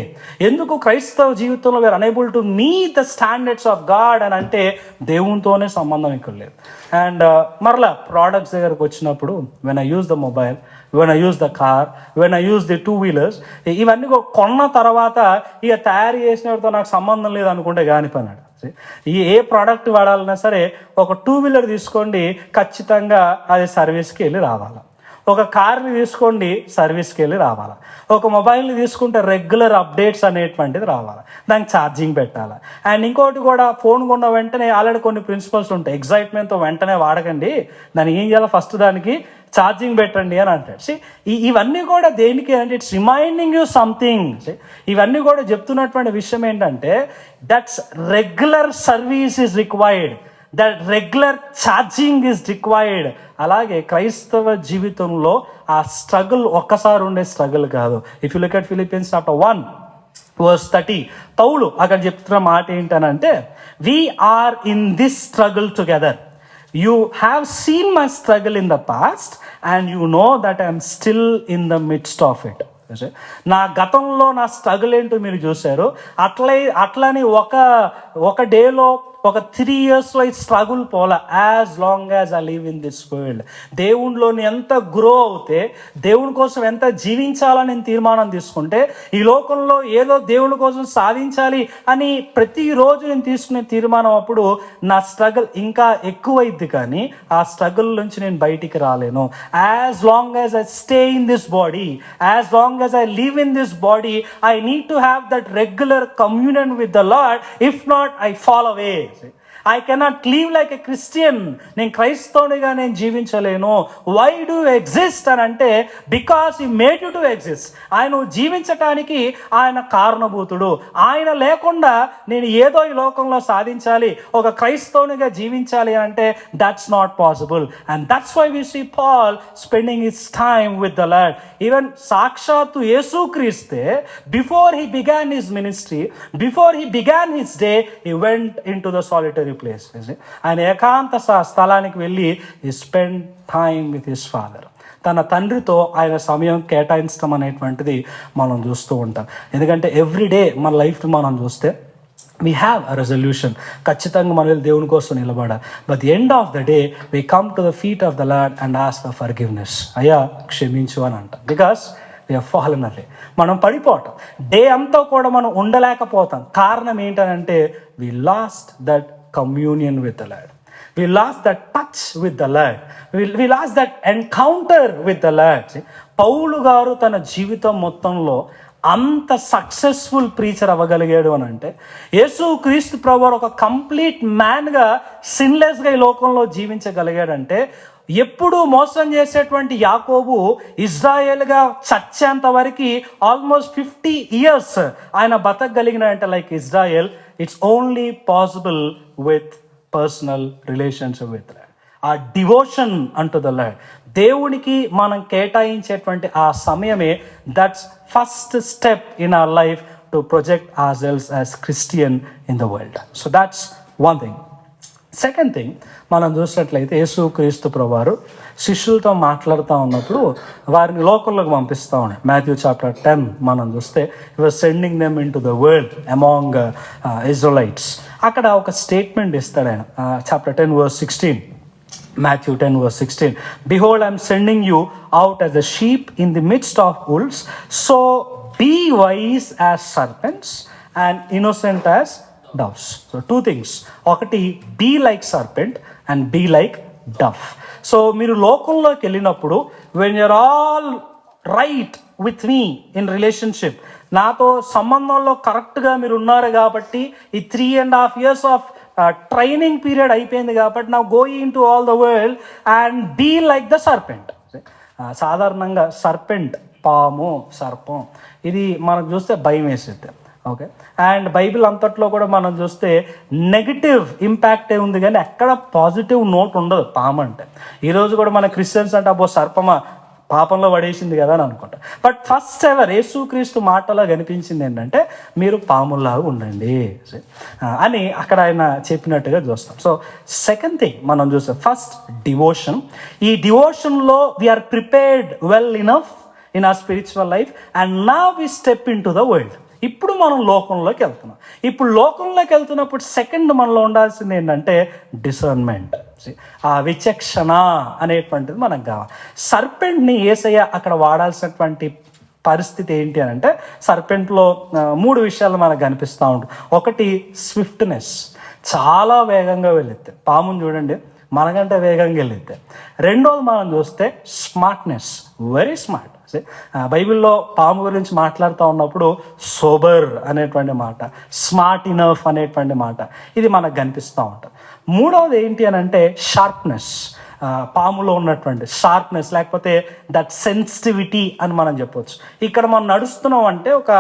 ఎందుకు క్రైస్తవ జీవితంలో we are unable to meet the standards of God అని అంటే, దేవునితోనే సంబంధం ఇక్కడ లేదు. అండ్ మరలా ప్రోడక్ట్స్ దగ్గరకు వచ్చినప్పుడు, when I use the mobile, when I use the car, when I use the 2-wheelers, ఇవన్నీ కొన్న తర్వాత ఇక తయారు చేసినతో నాకు సంబంధం లేదు అనుకుంటే కాని పన్నాడు. ఏ ప్రోడక్ట్ వాడాలన్నా సరే, ఒక 2-wheeler తీసుకోండి, ఖచ్చితంగా అది సర్వీస్కి వెళ్ళి రావాలి. ఒక కార్ని తీసుకోండి, సర్వీస్కి వెళ్ళి రావాలి. ఒక మొబైల్ని తీసుకుంటే రెగ్యులర్ అప్డేట్స్ అనేటువంటిది రావాలి, దానికి ఛార్జింగ్ పెట్టాలి. అండ్ ఇంకోటి కూడా, ఫోన్ కొన్న వెంటనే ఆల్రెడీ కొన్ని ప్రిన్సిపల్స్ ఉంటాయి. ఎగ్జైట్మెంట్తో వెంటనే వాడకండి, దాన్ని ఏం చేయాలి, ఫస్ట్ దానికి ఛార్జింగ్ పెట్టండి అని అంటాడు. ఇవన్నీ కూడా దేనికి అంటే, ఇట్స్ రిమైండింగ్ యూ సంథింగ్. ఇవన్నీ కూడా చెప్తున్నటువంటి విషయం ఏంటంటే, that's regular service is required, that regular charging is required. అలాగే క్రైస్తవ జీవితంలో ఆ స్ట్రగుల్ ఒక్కసారి ఉండే స్ట్రగుల్ కాదు. If you look at Philippians chapter 1 verse 30, పౌలు అక్కడ చెప్తున్న మాట ఏంటనంటే, we are in this struggle together. You have seen my struggle in the past and you know that I am still in the midst of it. నా గతంలో నా struggle ఏంటో మీరు చూశారు. అట్లని ఒక డేలో ఒక 3 yearsలో ఈ స్ట్రగుల్ పోలా. As long as I live in this world, దేవునిలోని ఎంత గ్రో అవుతే, దేవుని కోసం ఎంత జీవించాలని నేను తీర్మానం తీసుకుంటే, ఈ లోకంలో ఏదో దేవుని కోసం సాధించాలి అని ప్రతిరోజు నేను తీసుకునే తీర్మానం అప్పుడు నా స్ట్రగుల్ ఇంకా ఎక్కువైద్ది, కానీ ఆ స్ట్రగుల్ నుంచి నేను బయటికి రాలేను. As long as I stay in this body, as long as I live in this body, I need to have that regular communion with the lord. If not, I fall away. I cannot live like a Christian. నేను క్రైస్తవునిగా నేను జీవించలేను. Why do exist అని అంటే, because he made you to exist. ఆయన జీవించటానికి ఆయన కారణభూతుడు. ఆయన లేకుండా నేను ఏదో ఈ లోకంలో సాధించాలి, ఒక క్రైస్తవునిగా జీవించాలి అంటే that's not possible. And that's why we see Paul spending his time with the Lord. Even సాక్షాత్తు యేసుక్రీస్తే, before he began his ministry, before he began his day, he went into the solitary place. ఆయన ఏకాంత స్థలానికి వెళ్ళి he spent time with his father. తన తండ్రితో ఆయన సమయం కేటాయించడం అనేటువంటిది మనం చూస్తూ ఉంటాం. ఎందుకంటే ఎవ్రీడే మన లైఫ్ మనం చూస్తే we have a resolution. ఖచ్చితంగా మనం దేవుని కోసం నిలబడాలి. But the end of the day we come to the feet of the Lord and ask for forgiveness. అయ్యా క్షమించు అని అంట. బికాస్ ఫాలన్ అవే, మనం పడిపోవటం, డే అంతా కూడా మనం ఉండలేకపోతాం. కారణం ఏంటనంటే, we lost that communion with the Lord. We lost that touch with the Lord. We lost that encounter with the Lord. పౌలు గారు తన జీవితం మొత్తంలో అంత సక్సెస్ఫుల్ ప్రీచర్ అవ్వగలిగాడు అని అంటే యేసుక్రీస్తు ప్రభువు ఒక కంప్లీట్ మ్యాన్గా సిన్లెస్గా ఈ లోకంలో జీవించగలిగాడంటే ఎప్పుడు మోసం చేసేటువంటి యాకోబు ఇజ్రాయేల్గా చచ్చేంత వరకు ఆల్మోస్ట్ 50 years ఆయన బతకగలిగినాడంటే like Israel, it's only possible with personal relationship with ఆ డివోషన్ అంటు ద లార్డ్. దేవునికి మనం కేటాయించేటువంటి ఆ సమయమే that's first step in our life to project our selves as Christian in the world. So that's one thing. Second thing, మనం చూసినట్లయితే యేసుక్రీస్తు ప్రభువారు శిష్యులతో మాట్లాడుతూ ఉన్నప్పుడు వారిని లోకంలోకి పంపిస్తూ ఉన్నాడు. Matthew chapter 10 మనం చూస్తే he was sending them into the world among Israelites. అక్కడ ఒక స్టేట్మెంట్ ఇస్తాడు ఆయన. Chapter 10 verse 16, Matthew 10 verse 16, behold I am sending you out as a sheep in the midst of wolves, so be wise as serpents and innocent as doves. So two things, ఒకటి be like serpent and be like dove. So మీరు లోకంలోకి వెళ్ళినప్పుడు when you're all right with me in relationship, నాతో సంబంధంలో కరెక్ట్గా మీరు ఉన్నారు కాబట్టి ఈ 3.5 years ఆఫ్ ట్రైనింగ్ పీరియడ్ అయిపోయింది కాబట్టి నా going to all the world and be like the serpent. సాధారణంగా సర్పెంట్, పాము, సర్పం, ఇది మనకు చూస్తే భయం వేసేది. ఓకే, అండ్ బైబిల్ అంతట్లో కూడా మనం చూస్తే నెగిటివ్ ఇంపాక్టే ఉంది కానీ ఎక్కడ పాజిటివ్ నోట్ ఉండదు పాము అంటే. ఈరోజు కూడా మన క్రిస్టియన్స్ అంటే అబ్బో సర్పమా పాపంలో పడేసింది కదా అని అనుకుంటా. బట్ ఫస్ట్ ఎవర్ యేసుక్రీస్తు మాటలో కనిపించింది ఏంటంటే మీరు పాముల్లాగా ఉండండి అని అక్కడ ఆయన చెప్పినట్టుగా చూస్తాం. సో సెకండ్ థింగ్ మనం చూస్తాం, ఫస్ట్ డివోషన్. ఈ డివోషన్లో we're prepared well enough in our spiritual life and now we step into the world. ఇప్పుడు మనం లోకంలోకి వెళ్తున్నాం. ఇప్పుడు లోకంలోకి వెళ్తున్నప్పుడు సెకండ్ మనలో ఉండాల్సింది ఏంటంటే డిసర్న్మెంట్, ఆ విచక్షణ అనేటువంటిది మనకు కావాలి. సర్పెంట్ని యేసయ్య అక్కడ వాడాల్సినటువంటి పరిస్థితి ఏంటి అని అంటే సర్పెంట్లో 3 విషయాలు మనకు కనిపిస్తూ ఉంటుంది. ఒకటి స్విఫ్ట్నెస్, చాలా వేగంగా వెళ్ళిద్ది. పాముని చూడండి మనకంటే వేగంగా వెళ్ళిద్ది. రెండోది మనం చూస్తే స్మార్ట్నెస్, వెరీ స్మార్ట్. బైబిల్లో పాము గురించి మాట్లాడుతూ ఉన్నప్పుడు సోబర్ అనేటువంటి మాట, స్మార్ట్ ఇనఫ్ అనేటువంటి మాట ఇది మనకు కనిపిస్తూ ఉంటుంది. మూడవది ఏంటి అని అంటే షార్ప్నెస్, పాములో ఉన్నటువంటి షార్ప్నెస్ లేకపోతే దట్ సెన్సిటివిటీ అని మనం చెప్పవచ్చు. ఇక్కడ మనం నడుస్తున్నాం అంటే ఒక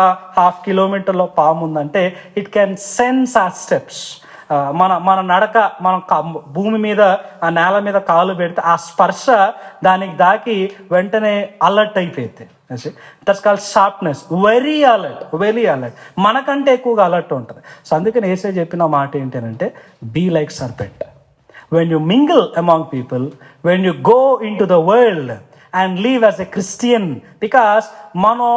1/2 kilometerలో పాము ఉందంటే it can sense our steps. మన నడక, మనం భూమి మీద ఆ నేల మీద కాలు పెడితే ఆ స్పర్శ దానికి దాకి వెంటనే అలర్ట్ అయిపోయింది. That's called sharpness, very alert, very alert, మనకంటే ఎక్కువగా అలర్ట్ ఉంటుంది. సో అందుకని యేసయ్య చెప్పిన మాట ఏంటి అంటే be like serpent. When you mingle among people, when you go into the world and live as a Christian, because మనం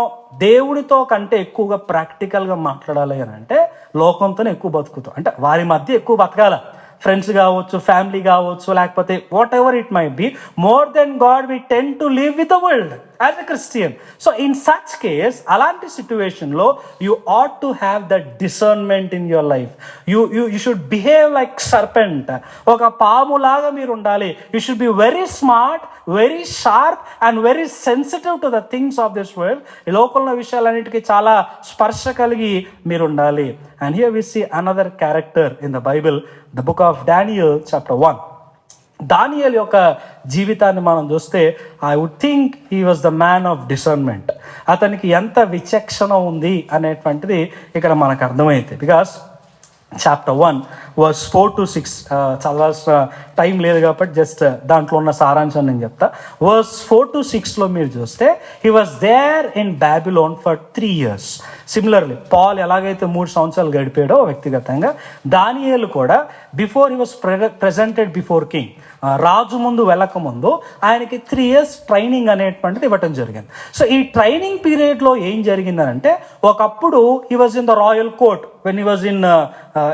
దేవుడితో కంటే ఎక్కువగా ప్రాక్టికల్గా మాట్లాడాలి అని అంటే లోకంతోనే ఎక్కువ బతుకుతాం, అంటే వారి మధ్య ఎక్కువ బతకాల. ఫ్రెండ్స్ కావచ్చు, ఫ్యామిలీ కావచ్చు, లేకపోతే whatever it might be, more than God we tend to live with the world as a Christian. So in such case, అలాంటి సిచ్యువేషన్లో you ought to have the discernment in your life. You should behave like serpent, ఒక పాములాగా మీరు ఉండాలి. You should be very smart, very sharp and very sensitive to the things of this world. ఈ లోకంలో విషయాలన్నిటికీ చాలా స్పర్శ కలిగి మీరు ఉండాలి. And here we see another character in the Bible, the book of Daniel chapter 1. దానియేలు యొక్క జీవితాన్ని మనం చూస్తే I would think he was the man of discernment. అతనికి ఎంత విచక్షణ ఉంది అనేటువంటిది ఇక్కడ మనకు అర్థమైంది. బికాస్ చాప్టర్ 1 verse 4 to 6 చదవాల్సిన టైం లేదు కాబట్టి జస్ట్ దాంట్లో ఉన్న సారాంశం నేను చెప్తా. verse 4 to 6లో మీరు చూస్తే he was there in Babylon for 3 years. Similarly Paul ఎలాగైతే 3 సంవత్సరాలు గడిపాడో వ్యక్తిగతంగా, దానియేలు కూడా before he was presented before king, రాజు ముందు వెళ్ళకముందు ఆయనకి 3 years ట్రైనింగ్ అనేటువంటిది ఇవ్వటం జరిగింది. సో ఈ ట్రైనింగ్ పీరియడ్లో ఏం జరిగిందనంటే, ఒకప్పుడు he was in the royal court when he was in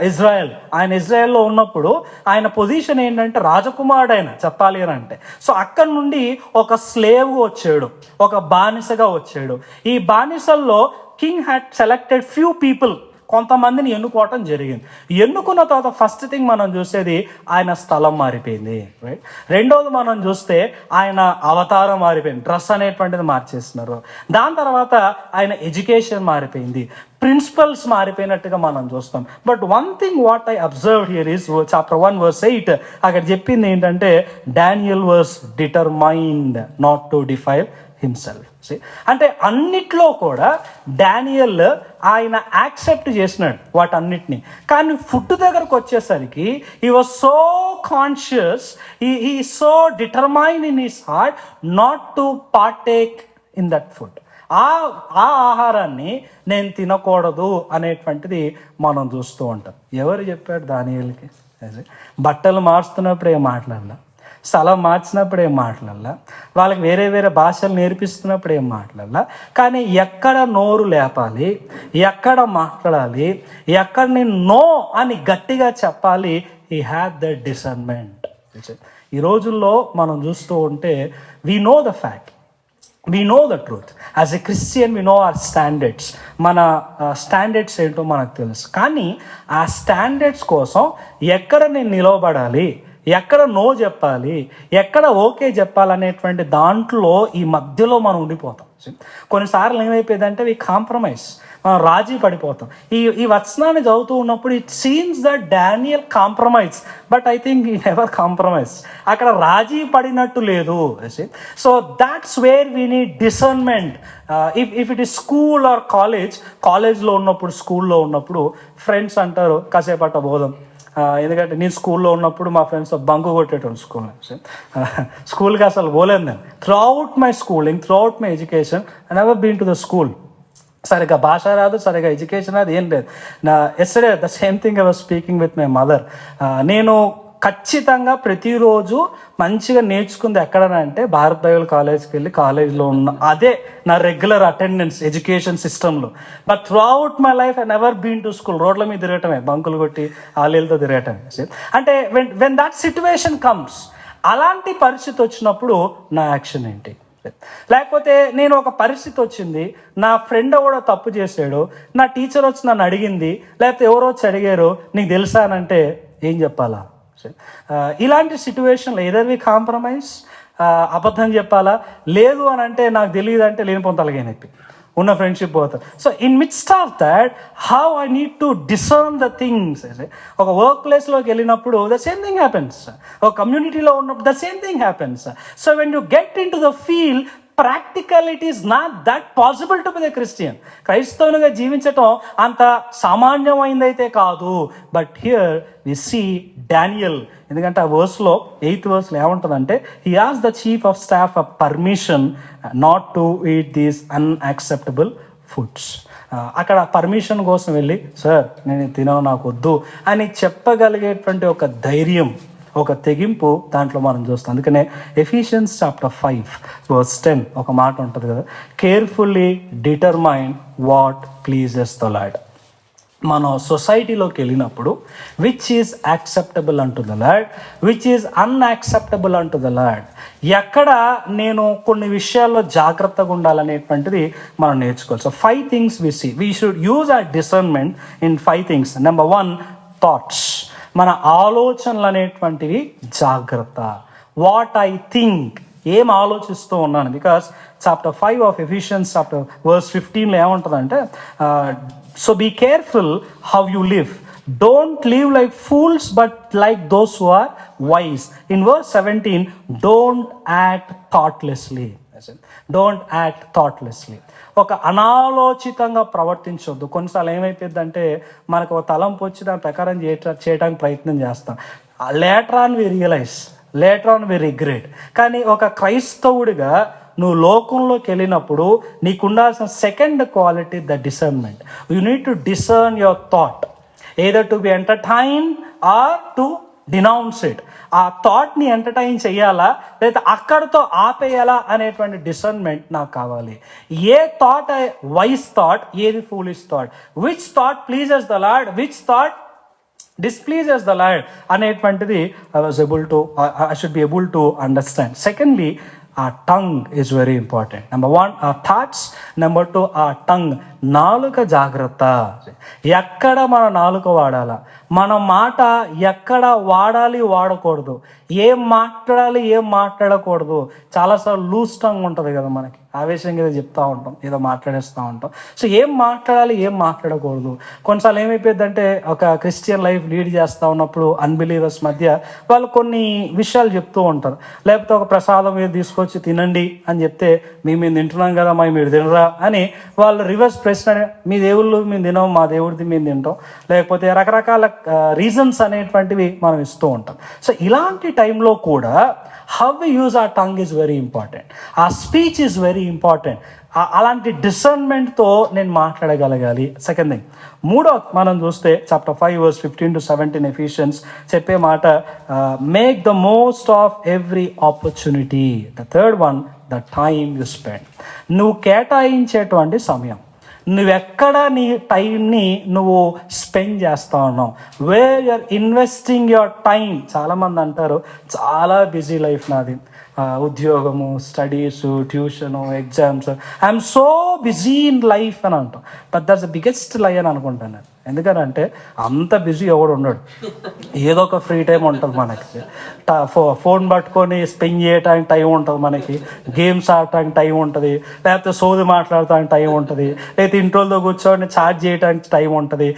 Israel. ఆయన ఇజ్రాయెల్లో ఉన్నప్పుడు ఆయన పొజిషన్ ఏంటంటే రాజకుమారుడు ఆయన, చెప్పాలి అని అంటే. సో అక్కడ నుండి ఒక స్లేవ్ వచ్చాడు, ఒక బానిసగా వచ్చాడు. ఈ బానిసల్లో king had selected few people కొంతమందిని ఎన్నుకోవటం జరిగింది. ఎన్నుకున్న తర్వాత ఫస్ట్ థింగ్ మనం చూసేది ఆయన స్థలం మారిపోయింది, రైట్. రెండోది మనం చూస్తే ఆయన అవతారం మారిపోయింది, డ్రెస్ అనేటువంటిది మార్చేస్తున్నారు. దాని తర్వాత ఆయన ఎడ్యుకేషన్ మారిపోయింది, ప్రిన్సిపల్స్ మారిపోయినట్టుగా మనం చూస్తాం. But one thing what I observe here is chapter 1 verse 8 అక్కడ చెప్పింది ఏంటంటే Daniel was determined not to defile himself. అంటే అన్నిట్లో కూడా డానియల్ ఆయన యాక్సెప్ట్ చేసినాడు వాటన్నిటిని. కానీ ఫుడ్ దగ్గరకు వచ్చేసరికి he was so conscious, he so determine in his heart not to partake in that food. ఆ ఆహారాన్ని నేను తినకూడదు అనేటువంటిది మనం చూస్తూ ఉంటాం. ఎవరు చెప్పాడు దానియేలుకి? బట్టలు మార్చుతున్నప్పుడు ఏం మాట్లాడలా, స్థలం మార్చినప్పుడు ఏం మాట్లాడలా, వాళ్ళకి వేరే వేరే భాషలు నేర్పిస్తున్నప్పుడు ఏం మాట్లాడలా. కానీ ఎక్కడ నోరు లేపాలి, ఎక్కడ మాట్లాడాలి, ఎక్కడ నేను నో అని గట్టిగా చెప్పాలి, హీ హ్యాడ్ ద డిసర్న్మెంట్. ఈ రోజుల్లో మనం చూస్తూ ఉంటే we know the fact, we know the truth. As a Christian, we know our standards. మన స్టాండర్డ్స్ ఏంటో మనకు తెలుసు. కానీ ఆ స్టాండర్డ్స్ కోసం ఎక్కడ నేను నిలవబడాలి, ఎక్కడ నో చెప్పాలి, ఎక్కడ ఓకే చెప్పాలనేటువంటి దాంట్లో ఈ మధ్యలో మనం ఉండిపోతాం. కొన్నిసార్లు ఏమైపోయిందంటే వి కాంప్రమైజ్, మనం రాజీ పడిపోతాం. ఈ వచనాన్ని చదువుతూ ఉన్నప్పుడు it seems that Daniel compromise, but I think he never compromise. అక్కడ రాజీ పడినట్టు లేదు. So that's where we need discernment. If it is school or కాలేజ్లో ఉన్నప్పుడు, స్కూల్లో ఉన్నప్పుడు ఫ్రెండ్స్ అంటారు కాసేపట్ట బోధం. ఎందుకంటే నేను స్కూల్లో ఉన్నప్పుడు మా ఫ్రెండ్స్తో బంకు కొట్టేటోళ్ళు స్కూల్కి అసలు పోలేదు నేను. Throughout my schooling, throughout my education I never been to the school. సరిగ్గా భాష రాదు, సరిగ్గా ఎడ్యుకేషన్ రాదు, ఏం లేదు. Yesterday the same thing I was speaking with my mother. నేను ఖచ్చితంగా ప్రతిరోజు మంచిగా నేర్చుకుంది ఎక్కడనంటే భారత్ బైబిల్ కాలేజ్కి వెళ్ళి కాలేజ్లో ఉన్న అదే నా రెగ్యులర్ అటెండెన్స్ ఎడ్యుకేషన్ సిస్టంలో. But throughout my life I never been to school. రోడ్ల మీద తిరగటమే, బంకులు కొట్టి ఆలీలతో తిరగటమే. అంటే వెన్ దట్ సిచ్యువేషన్ కమ్స్, అలాంటి పరిస్థితి వచ్చినప్పుడు నా యాక్షన్ ఏంటి? లేకపోతే నేను ఒక పరిస్థితి వచ్చింది, నా ఫ్రెండ్ కూడా తప్పు చేశాడు, నా టీచర్ వచ్చి నన్ను అడిగింది, లేకపోతే ఎవరో వచ్చి అడిగారు, నీకు తెలుసా అనంటే ఏం చెప్పాలా? ఇలాంటి సిచ్యువేషన్లో ఎదర్ వి కాంప్రమైజ్, అబద్ధం చెప్పాలా? లేదు అని అంటే నాకు తెలియదు అంటే లేని పొంతలగా నొప్పి ఉన్న ఫ్రెండ్షిప్ పోతారు. So in midst of that how I need to discern the things. ఒక వర్క్ ప్లేస్లోకి వెళ్ళినప్పుడు ద సేమ్ థింగ్ హ్యాపెన్స్, ఒక కమ్యూనిటీలో ఉన్నప్పుడు the same thing happens. So when you get into the field, practical it is not that possible to be the Christian. క్రైస్తవునిగా జీవించటం అంత సామాన్యమైందైతే కాదు. But here we see Daniel. ఎందుకంటే ఆ వర్స్లో 8th verse ఏమంటుందంటే he asked the chief of staff a permission not to eat these unacceptable foods. అక్కడ పర్మిషన్ కోసం వెళ్ళి, సార్ నేను తినను, నాకు వద్దు అని చెప్పగలిగేటువంటి ఒక ధైర్యం, ఒక తెగింపు దాంట్లో మనం చూస్తాం. అందుకనే ఎఫిషియన్స్ చాప్టర్ 5 verse 10 ఒక మాట ఉంటుంది కదా, carefully determine what pleases the lord. మనం సొసైటీలోకి వెళ్ళినప్పుడు which is acceptable unto the lord, which is unacceptable unto the lord. ఎక్కడ నేను కొన్ని విషయాల్లో జాగ్రత్తగా ఉండాలనేటువంటిది మనం నేర్చుకోవాలి. So 5 things we should use our discernment in 5 things. Number 1, thoughts. మన ఆలోచనలు అనేటువంటివి జాగ్రత్త. వాట్ ఐ థింక్, ఏం ఆలోచిస్తూ ఉన్నాను. Because chapter 5 of Ephesians chapter verse 15 ఏముంటుందంటే so be careful how you live, don't live like fools but like those who are wise. In verse 17 don't act thoughtlessly. Don't act thoughtlessly. ఒక అనాలోచితంగా ప్రవర్తించవద్దు. కొన్నిసార్లు ఏమైపోద్దంటే మనకు ఒక తలంపు వచ్చి దాని ప్రకారం చేయడానికి ప్రయత్నం చేస్తాం. Later on we realize, later on we regret. కానీ ఒక క్రైస్తవుడిగా నువ్వు లోకంలోకి వెళ్ళినప్పుడు నీకు ఉండాల్సిన second quality the discernment. You need to discern your thought, either to be entertain or to denounce it. ఆ థాట్ని ఎంటర్టైన్ చేయాలా లేదా అక్కడితో ఆపేయాలా అనేటువంటి డిసర్న్మెంట్ నాకు కావాలి. ఏ థాట్ వైస్ థాట్, ఏది foolish thought, which thought pleases the lord, which thought displeases the Lord అనేటువంటిది I should be able to understand. Secondly, our tongue is very important. Number 1, our thoughts. Number 2, our tongue. నాలుక జాగ్రత్త. ఎక్కడ మన నాలుక వాడాలా, మన మాట ఎక్కడ వాడాలి వాడకూడదు, ఏం మాట్లాడాలి ఏం మాట్లాడకూడదు. చాలాసార్లు లూజ్ టంగ్ ఉంటుంది కదా మనకి, ఆవేశంగా ఏదో చెప్తూ ఉంటాం, ఏదో మాట్లాడేస్తూ ఉంటాం. సో ఏం మాట్లాడాలి ఏం మాట్లాడకూడదు. కొన్నిసార్లు ఏమైపోయిందంటే ఒక క్రిస్టియన్ లైఫ్ లీడ్ చేస్తూ ఉన్నప్పుడు అన్బిలీవర్స్ మధ్య వాళ్ళు కొన్ని విషయాలు చెప్తూ ఉంటారు. లేకపోతే ఒక ప్రసాదం మీరు తీసుకొచ్చి తినండి అని చెప్తే మేము తింటున్నాం కదా మీరు తినరా అని వాళ్ళు రివర్స్ ప్రశ్న, మీ దేవుళ్ళు మేము తినాం, మా దేవుడిది మేము తింటాం, లేకపోతే రకరకాల రీజన్స్ అనేటువంటివి మనం ఇస్తూ ఉంటాం. సో ఇలాంటి టైంలో కూడా how we use our tongue is very important. ఆ స్పీచ్ ఈజ్ వెరీ ఇంపార్టెంట్. అలాంటి డిసర్న్మెంట్తో నేను మాట్లాడగలగాలి. సెకండ్ థింగ్, మూడో మనం చూస్తే చాప్టర్ 5 verse 15 to 17 ఎఫిషియన్స్ చెప్పే మాట, make the most of every opportunity. The third one, the time you spend. నువ్వు కేటాయించేటువంటి సమయం, నువ్వెక్కడ నీ టైంని నువ్వు స్పెండ్ చేస్తూ ఉన్నావు, where you're investing your time. చాలామంది అంటారు చాలా బిజీ లైఫ్ నాది, ఉద్యోగము, studies, tuition, exams, I'm so busy in life అని అంటాం. బట్ దట్స్ ద బిగ్గెస్ట్ లై అని అనుకుంటాను నేను. ఎందుకనంటే అంత బిజీ ఎవడు ఉండడు, ఏదో ఒక ఫ్రీ టైం ఉంటుంది మనకి. ఫోన్ పట్టుకొని స్పెండ్ చేయడానికి టైం ఉంటుంది మనకి, గేమ్స్ ఆడటానికి టైం ఉంటుంది, లేకపోతే సోది మాట్లాడటానికి టైం ఉంటుంది, లేకపోతే ఇంట్లోతో కూర్చొని చార్జ్ చేయడానికి టైం ఉంటుంది.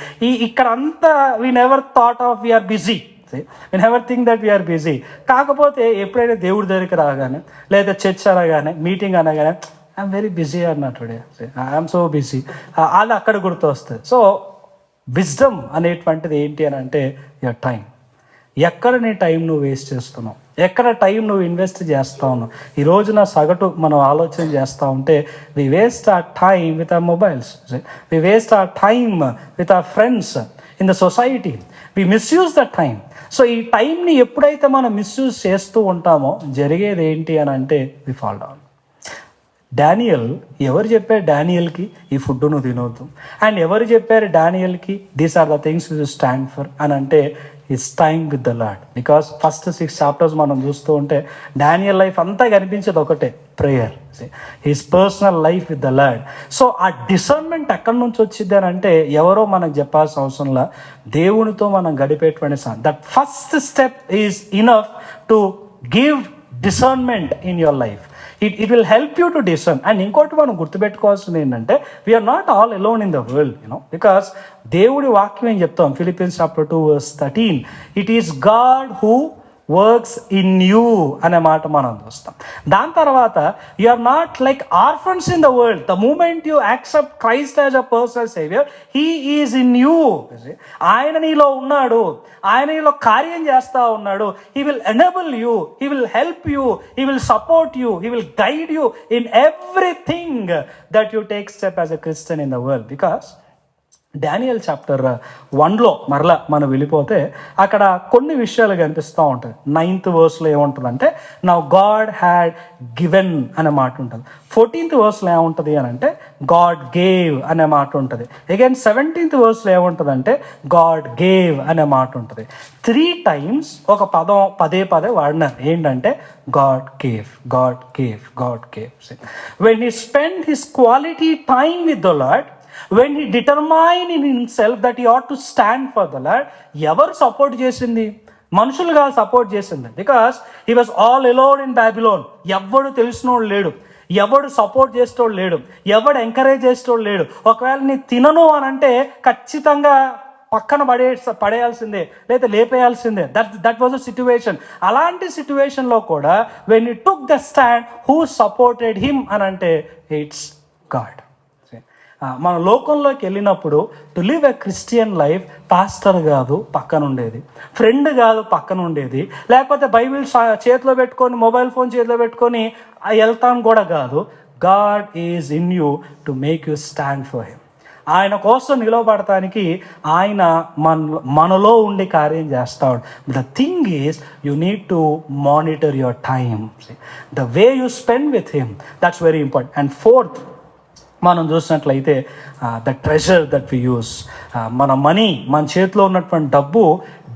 ఇక్కడ అంతా we never thought of we are busy, we never think that we are busy. కాకపోతే ఎప్పుడైనా దేవుడి దగ్గరికి రాగానే, లేదా చర్చ్ అనగానే, మీటింగ్ అనగానే ఐఎమ్ వెరీ బిజీ అన్నట్టు, ఐఎమ్ సో బిజీ, అలా అక్కడ గుర్తు వస్తుంది. సో విజ్డమ్ అనేటువంటిది ఏంటి అని అంటే యువర్ టైం. ఎక్కడ నీ టైం నువ్వు వేస్ట్ చేస్తున్నావు, ఎక్కడ టైం నువ్వు ఇన్వెస్ట్ చేస్తూ ఉన్నావు. ఈ రోజున సగటు మనం ఆలోచన చేస్తూ ఉంటే we waste our time with our mobiles, we waste our time with our friends in the society, we misuse the time. So ఈ టైంని ఎప్పుడైతే మనం మిస్యూజ్ చేస్తూ ఉంటామో జరిగేది ఏంటి అని అంటే వి ఫాల్ డౌన్. డానియల్, ఎవరు చెప్పారు డానియల్కి ఈ ఫుడ్ నువ్వు తినవద్దు, అండ్ ఎవరు చెప్పారు డానియల్కి these are the things you stand for అని అంటే it's time with the Lord. Because first 6 chapters మనం చూస్తూ ఉంటే డానియల్ లైఫ్ అంతా కనిపించేది ఒకటే, prayer, his personal life with the lord. So ఆ డిసర్న్మెంట్ ఎక్కడి నుంచి వచ్చింది అని అంటే ఎవరో మనకు చెప్పాల్సిన అవసరంలా దేవునితో మనం గడిపేటువంటి that first step is enough to give discernment in your life. It will help you to discern. And ఇంకోటి మనం గుర్తుపెట్టుకోవాల్సింది ఏంటంటే we are not all alone in the world, because దేవుడి వాక్యం ఏం చెప్తాం, Philippians chapter 2 verse 13, it is God who works in you అనే మాట మనం చూస్తాం. దాని తర్వాత you are not like orphans in the world. The moment you accept Christ as a personal saviour, he is in you. ఆయన నీలో ఉన్నాడు, ఆయన నీలో కార్యం చేస్తూ ఉన్నాడు. He will enable you, he will help you, he will support you, he will guide you in everything that you take step as a Christian in the world. Because Daniel chapter 1లో మరలా మనం వెళ్ళిపోతే అక్కడ కొన్ని విషయాలు కనిపిస్తూ ఉంటుంది. 9th verse ఏముంటుందంటే now God had given అనే మాట ఉంటుంది. 14th verse ఏముంటుంది అని అంటే గాడ్ గేవ్ అనే మాట ఉంటుంది. అగైన్ 17th verse ఏముంటుందంటే గాడ్ గేవ్ అనే మాట ఉంటుంది. 3 times ఒక పదం పదే వాడినారు, ఏంటంటే God gave, God gave, God gave. When he spend his quality time with the lord, when he determined in himself that he ought to stand for the Lord, ఎవరు support చేసింది? మనుషులుగా సపోర్ట్ చేసింది. Because he was all alone in Babylon. ఎవడు తెలిసినోడు లేడు, ఎవడు support చేసేటోడు లేడు, ఎవడు encourage చేసేటోడు లేడు. ఒకవేళ నీ తినను అని అంటే ఖచ్చితంగా పక్కన పడేయాల్సిందే, లేదా లేపేయాల్సిందే. That was a situation. అలాంటి సిచ్యువేషన్లో కూడా when he took the stand, who supported him అని అంటే ఇట్స్ గాడ్. మన లోకంలోకి వెళ్ళినప్పుడు to live a Christian life pastor కాదు పక్కన ఉండేది, ఫ్రెండ్ కాదు పక్కన ఉండేది, లేకపోతే బైబిల్ చేతిలో పెట్టుకొని మొబైల్ ఫోన్ చేతిలో పెట్టుకొని వెళ్తాను కూడా కాదు. God is in you to make you stand for him. ఆయన కోసం నిలవబడటానికి ఆయన మనలో ఉండి కార్యం చేస్తాడు. The thing is you need to monitor your time, the way you spend with him, that's very important. And 4th, మనం చూసినట్లయితే the treasure that we use, మన మనీ, మన చేతిలో ఉన్నటువంటి డబ్బు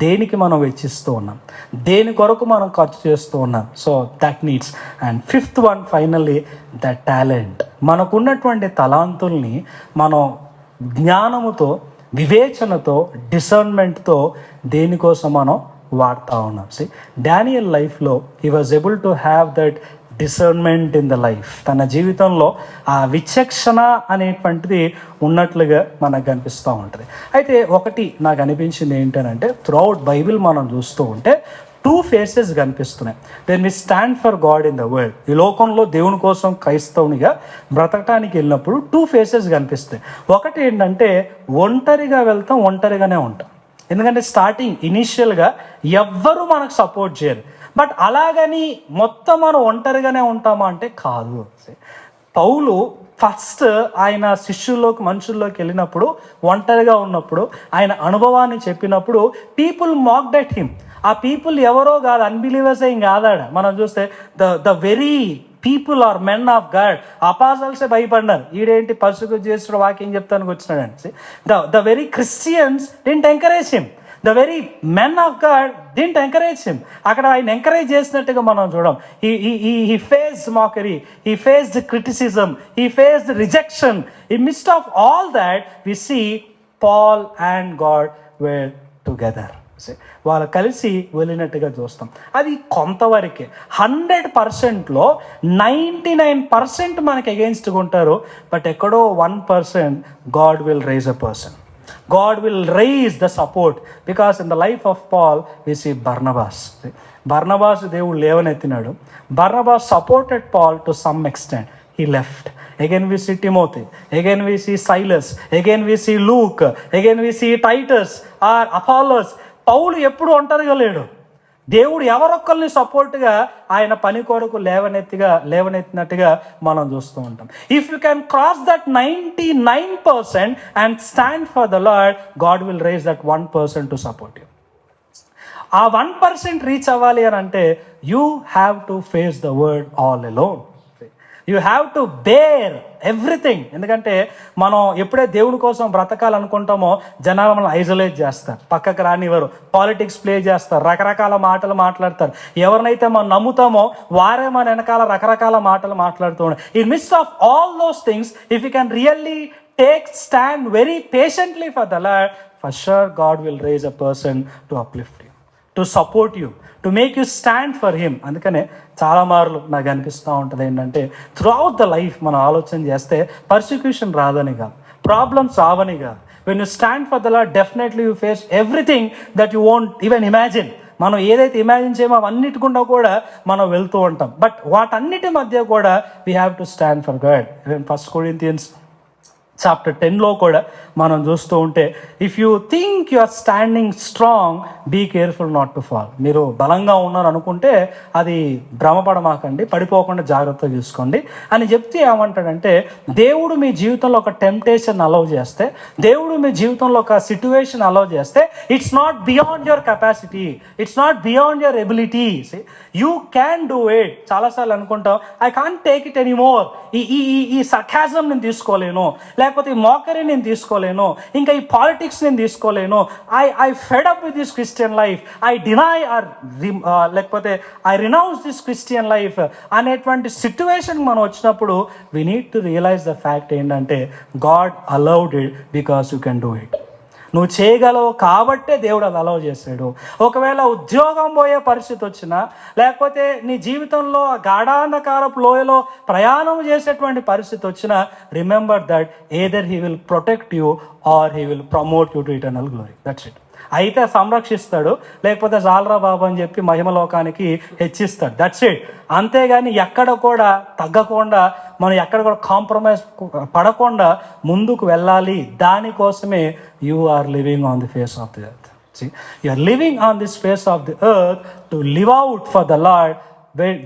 దేనికి మనం వెచ్చిస్తూ ఉన్నాం, దేని కొరకు మనం ఖర్చు చేస్తూ ఉన్నాం. So that needs. And fifth one finally the talent. మనకున్నటువంటి తలాంతుల్ని మనం జ్ఞానముతో, వివేచనతో, డిసర్న్మెంట్తో దేనికోసం మనం వాడుతూ ఉన్నాం. డానియల్ లైఫ్లో he was able to have that discernment in the life. తన జీవితంలో ఆ విచక్షణ అనేటువంటిది ఉన్నట్లుగా మనకు కనిపిస్తూ ఉంటుంది. అయితే ఒకటి నాకు అనిపించింది ఏంటంటే, త్రూఅవుట్ బైబిల్ మనం చూస్తూ ఉంటే 2 ఫేసెస్ కనిపిస్తున్నాయి. Then we stand for God in the world. ఈ లోకంలో దేవుని కోసం క్రైస్తవునిగా బ్రతకటానికి వెళ్ళినప్పుడు 2 ఫేసెస్ కనిపిస్తాయి. ఒకటి ఏంటంటే, ఒంటరిగా వెళ్తాం, ఒంటరిగానే ఉంటాం. ఎందుకంటే స్టార్టింగ్ ఇనీషియల్గా ఎవ్వరూ మనకు సపోర్ట్ చేయరు. బట్ అలాగని మొత్తం మనం ఒంటరిగానే ఉంటామా అంటే కాదు. పౌలు ఫస్ట్ ఆయన శిష్యుల్లోకి, మనుషుల్లోకి వెళ్ళినప్పుడు, ఒంటరిగా ఉన్నప్పుడు ఆయన అనుభవాన్ని చెప్పినప్పుడు పీపుల్ మాక్డ్ అట్ హిమ్. ఆ పీపుల్ ఎవరో కాదు, అన్బిలీవర్స్ ఏం కాదాడ. మనం చూస్తే the very people are men of God. అపాసల్సే భయపడ్డారు, ఈడేంటి పర్సిక్యూట్ చేస్తున్న వాక్యం చెప్తానికి వచ్చినాడని. The very Christians didn't encourage him. The very men of God didn't encourage him. అక్కడ ఆయన ఎంకరేజ్ చేసినట్టుగా మనం చూడం. He faced mockery, he faced criticism, he faced rejection. In Mist of all that we see Paul and God where together. వాళ్ళు కలిసి వెళ్ళినట్టుగా చూస్తాం. అది కొంతవరకే. 100%లో 99% మనకి అగెయిన్స్ట్గా ఉంటారు. బట్ ఎక్కడో 1% God will rise a person. God will raise the support, because in the life of Paul we see Barnabas. Barnabas దేవుడు లేవనెత్తినాడు. Barnabas supported Paul to some extent. He left. Again we see Timothy. Again we see Silas. Again we see Luke. Again we see Titus or Apollos. పౌలు ఎప్పుడు ఒంటరిగా లేడు. దేవుడు ఎవరొక్కరిని సపోర్ట్గా ఆయన పని కొరకు లేవనెత్తినట్టుగా మనం చూస్తూ ఉంటాం. If you can cross that 99% and stand for the Lord, God will rise that 1% to support you. ఆ 1% రీచ్ అవ్వాలి అని అంటే you have to face the word all alone. You have to bear everything. ఎందుకంటే మనం ఎప్పుడే దేవుడి కోసం బ్రతకాలనుకుంటామో జనాలు మనం ఐసోలేట్ చేస్తారు, పక్కకు రానివ్వరు, పాలిటిక్స్ ప్లే చేస్తారు, రకరకాల మాటలు మాట్లాడతారు. ఎవరినైతే మనం నమ్ముతామో వారే మన వెనకాల రకరకాల మాటలు మాట్లాడుతూ ఉంటారు. In Mist of all those things, if you can really take stand very patiently for the Lord, for sure God will rise a person to uplift you, to support you, to make you stand for him. అందుకనే చాలా మార్లు నాకు అనిపిస్తూ ఉంటుంది ఏంటంటే, throughout the life మనం ఆలోచన చేస్తే పర్సిక్యూషన్ రాదని కాదు, ప్రాబ్లమ్స్ రావని కాదు. When you stand for the lord, definitely you face everything that you won't even imagine. మనం ఏదైతే ఇమాజిన్ చేయమో అవన్నిటికుండా కూడా మనం వెళ్తూ ఉంటాం. బట్ వాటన్నిటి మధ్య కూడా we have to stand for God. Even 1 Corinthians chapter 10లో కూడా మనం చూస్తూ ఉంటే, if you think you are standing strong, be careful not to fall. మీరు బలంగా ఉన్నారు అనుకుంటే అది భ్రమపడమాకండి, పడిపోకుండా జాగ్రత్తగా చూసుకోండి అని చెప్తే ఏమంటాడంటే, దేవుడు మీ జీవితంలో ఒక టెంప్టేషన్ అలౌ చేస్తే, దేవుడు మీ జీవితంలో ఒక సిట్యువేషన్ అలౌ చేస్తే, it's not beyond your capacity, it's not beyond your abilities, you can do it. చాలాసార్లు అనుకుంటాం, I can't take it anymore, ఈ సర్కాజం నేను తీసుకోలేను, లేకపోతే ఈ మోకరీ నేను తీసుకోలేను, ఇంకా ఈ పాలిటిక్స్ నేను తీసుకోలేను, I fed up with this Christian life, I deny or లేకపోతే I renounce this Christian life అనేటువంటి సిట్యువేషన్ మనం వచ్చినప్పుడు we need to realise the fact ఏంటంటే, God allowed it because you can do it. నువ్వు చేయగలవు కాబట్టే దేవుడు అది అలౌ చేశాడు. ఒకవేళ ఉద్యోగం పోయే పరిస్థితి వచ్చినా, లేకపోతే నీ జీవితంలో గాఢాంధకారపు లోయలో ప్రయాణం చేసేటువంటి పరిస్థితి వచ్చినా, remember that either he will protect you or he will promote you to eternal glory. That's it. అయితే సంరక్షిస్తాడు, లేకపోతే జాలరా బాబు అని చెప్పి మహిమలోకానికి హెచ్చిస్తాడు. That's it. అంతేగాని ఎక్కడ కూడా తగ్గకుండా, మనం ఎక్కడ కూడా కాంప్రమైజ్ పడకుండా ముందుకు వెళ్ళాలి. దానికోసమే you are living on the face of the earth. You are living on this face of the earth to live out for the Lord,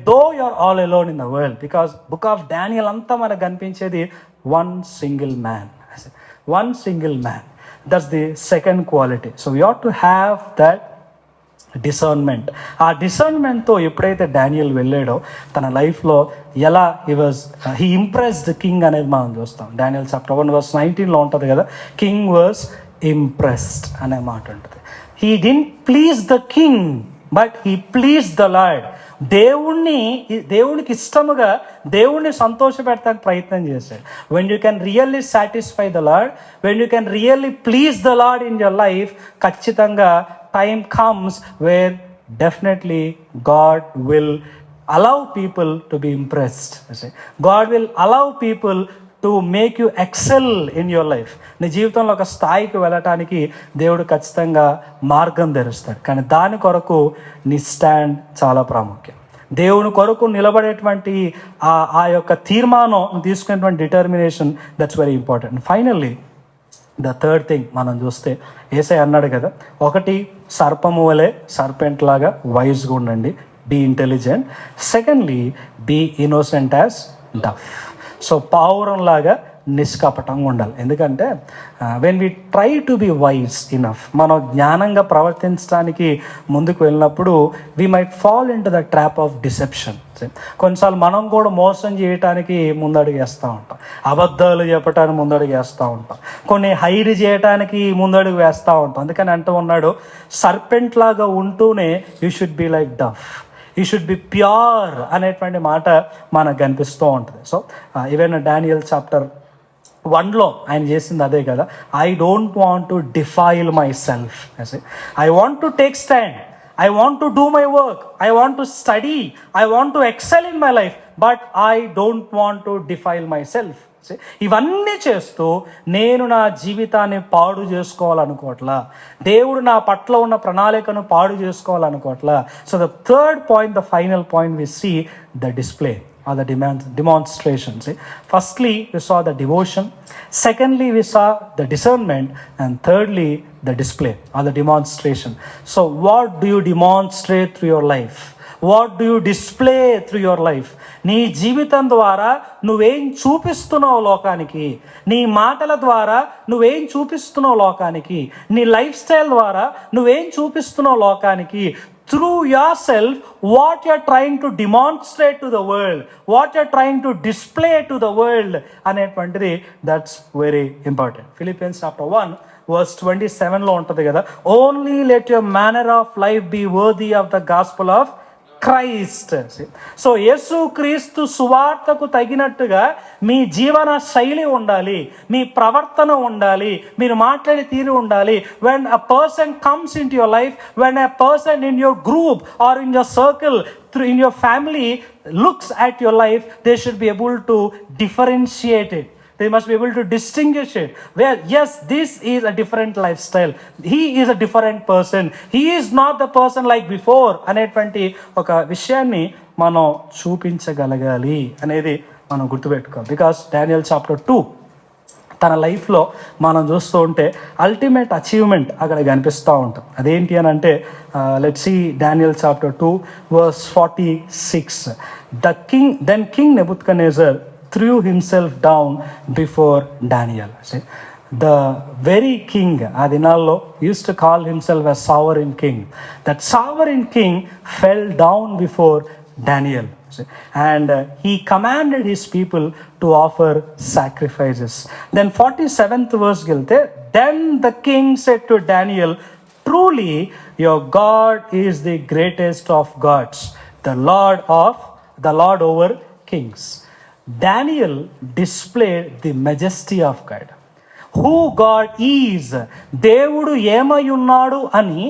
though you are all alone in the world. Because book of Daniel అంతా మనకు కనిపించేది one single man. That's the second quality. So we ought to have that discernment. ఆ డిసర్న్మెంట్తో ఎప్పుడైతే Daniel వెళ్ళాడో తన లైఫ్లో ఎలా he impressed king అనేది మనం చూస్తాం. డానియల్ చాప్టర్ 1:19 ఉంటుంది కదా, కింగ్ వాజ్ ఇంప్రెస్డ్ అనే మాట ఉంటుంది. He didn't please the king but he please the lord. దేవునికి ఇష్టముగా దేవుణ్ణి సంతోషపెడతానికి ప్రయత్నం చేశాడు. When you can really satisfy the lord, when you can really please the lord in your life, ఖచ్చితంగా time comes where definitely God will allow people to be impressed. God will allow people to make you excel in your life. నీ జీవితంలో ఒక స్థాయికి వెళ్ళటానికి దేవుడు ఖచ్చితంగా మార్గం తెరుస్తాడు. కానీ దాని కొరకు నీ స్టాండ్ చాలా ప్రాముఖ్యం. దేవుని కొరకు నిలబడేటువంటి ఆ యొక్క తీర్మానం తీసుకునేటువంటి determination, that's very important. Finally the third thing మనం చూస్తే, యేసయ్య అన్నాడు కదా, ఒకటి సర్పము వలె సర్పెంట్ లాగా వైజ్గా ఉండండి, be intelligent. Secondly be innocent as dove. So పావురంలాగా నిష్కపటంగా ఉండాలి. ఎందుకంటే when we try to be wise enough, మనం జ్ఞానంగా ప్రవర్తించడానికి ముందుకు వెళ్ళినప్పుడు we might fall into the trap of deception. కొన్నిసార్లు మనం కూడా మోసం చేయటానికి ముందడుగు వేస్తూ ఉంటాం, అబద్ధాలు చెప్పడానికి ముందడుగు వేస్తూ ఉంటాం, కొన్ని హైడ్ చేయటానికి ముందడుగు వేస్తూ ఉంటాం. అందుకని అంటూ ఉన్నాడు, సర్పెంట్ లాగా ఉంటూనే you should be like dove, you should be pure అనేటువంటి మాట మనకు కనిపిస్తూ ఉంటుంది. సో ఈవెన్ డానియల్ చాప్టర్ 1లో ఆయన చేసింది అదే కదా, I don't want to defile myself, I want to take stand, I want to do my work, I want to study, I want to excel in my life, but I don't want to defile myself. ఇవన్నీ చేస్తూ నేను నా జీవితాన్ని పాడు చేసుకోవాలనుకోవట్లా, దేవుడు నా పట్ల ఉన్న ప్రణాళికను పాడు చేసుకోవాలనుకోవట్లా. So the third point, the final point, we see the display or the demonstration. Firstly, we saw the devotion. Secondly, we saw the discernment. And thirdly, the display or the demonstration. So what do you demonstrate through your life? What do you display through your life? నీ జీవితం ద్వారా నువ్వేం చూపిస్తున్నావు లోకానికి, నీ మాటల ద్వారా నువ్వేం చూపిస్తున్నావు లోకానికి, నీ లైఫ్ స్టైల్ ద్వారా నువ్వేం చూపిస్తున్నావు లోకానికి. Through yourself, what you're trying to demonstrate to the world, what you're trying to display to the world అనేటువంటిది, that's very important. Philippians chapter 1:27లో ఉంటుంది కదా, only let your manner of life be worthy of the gospel of Christ. So యేసు క్రీస్తు సువార్తకు తగినట్టుగా మీ జీవన శైలి ఉండాలి, మీ ప్రవర్తన ఉండాలి, మీరు మాట్లాడే తీరు ఉండాలి. When a person comes into your life, when a person in your group or in your circle, in your family looks at your life, they should be able to differentiate it. They must be able to distinguish it. Where, yes, this is a different lifestyle. He is a different person. He is not the person like before. అనేటువంటి ఒక విషయాన్ని మనం చూపించగలగాలి అనేది మనం గుర్తుపెట్టుకోవాలి. Because Daniel chapter 2 తన లైఫ్లో మనం చూస్తూ ఉంటే అల్టిమేట్ అచీవ్మెంట్ అక్కడ కనిపిస్తూ ఉంటాం. అదేంటి అని అంటే, let's see Daniel chapter 2:46. Then King Nebuchadnezzar threw himself down before Daniel. The very king, ఆ దినాల్లో used to call himself a sovereign king. That sovereign king fell down before Daniel. And he commanded his people to offer sacrifices. Then 47th verse gelte, then the king said to Daniel, truly your God is the greatest of gods, the Lord over kings. Daniel displayed the majesty of God. Who God is, దేవుడు ఏమై ఉన్నాడు అని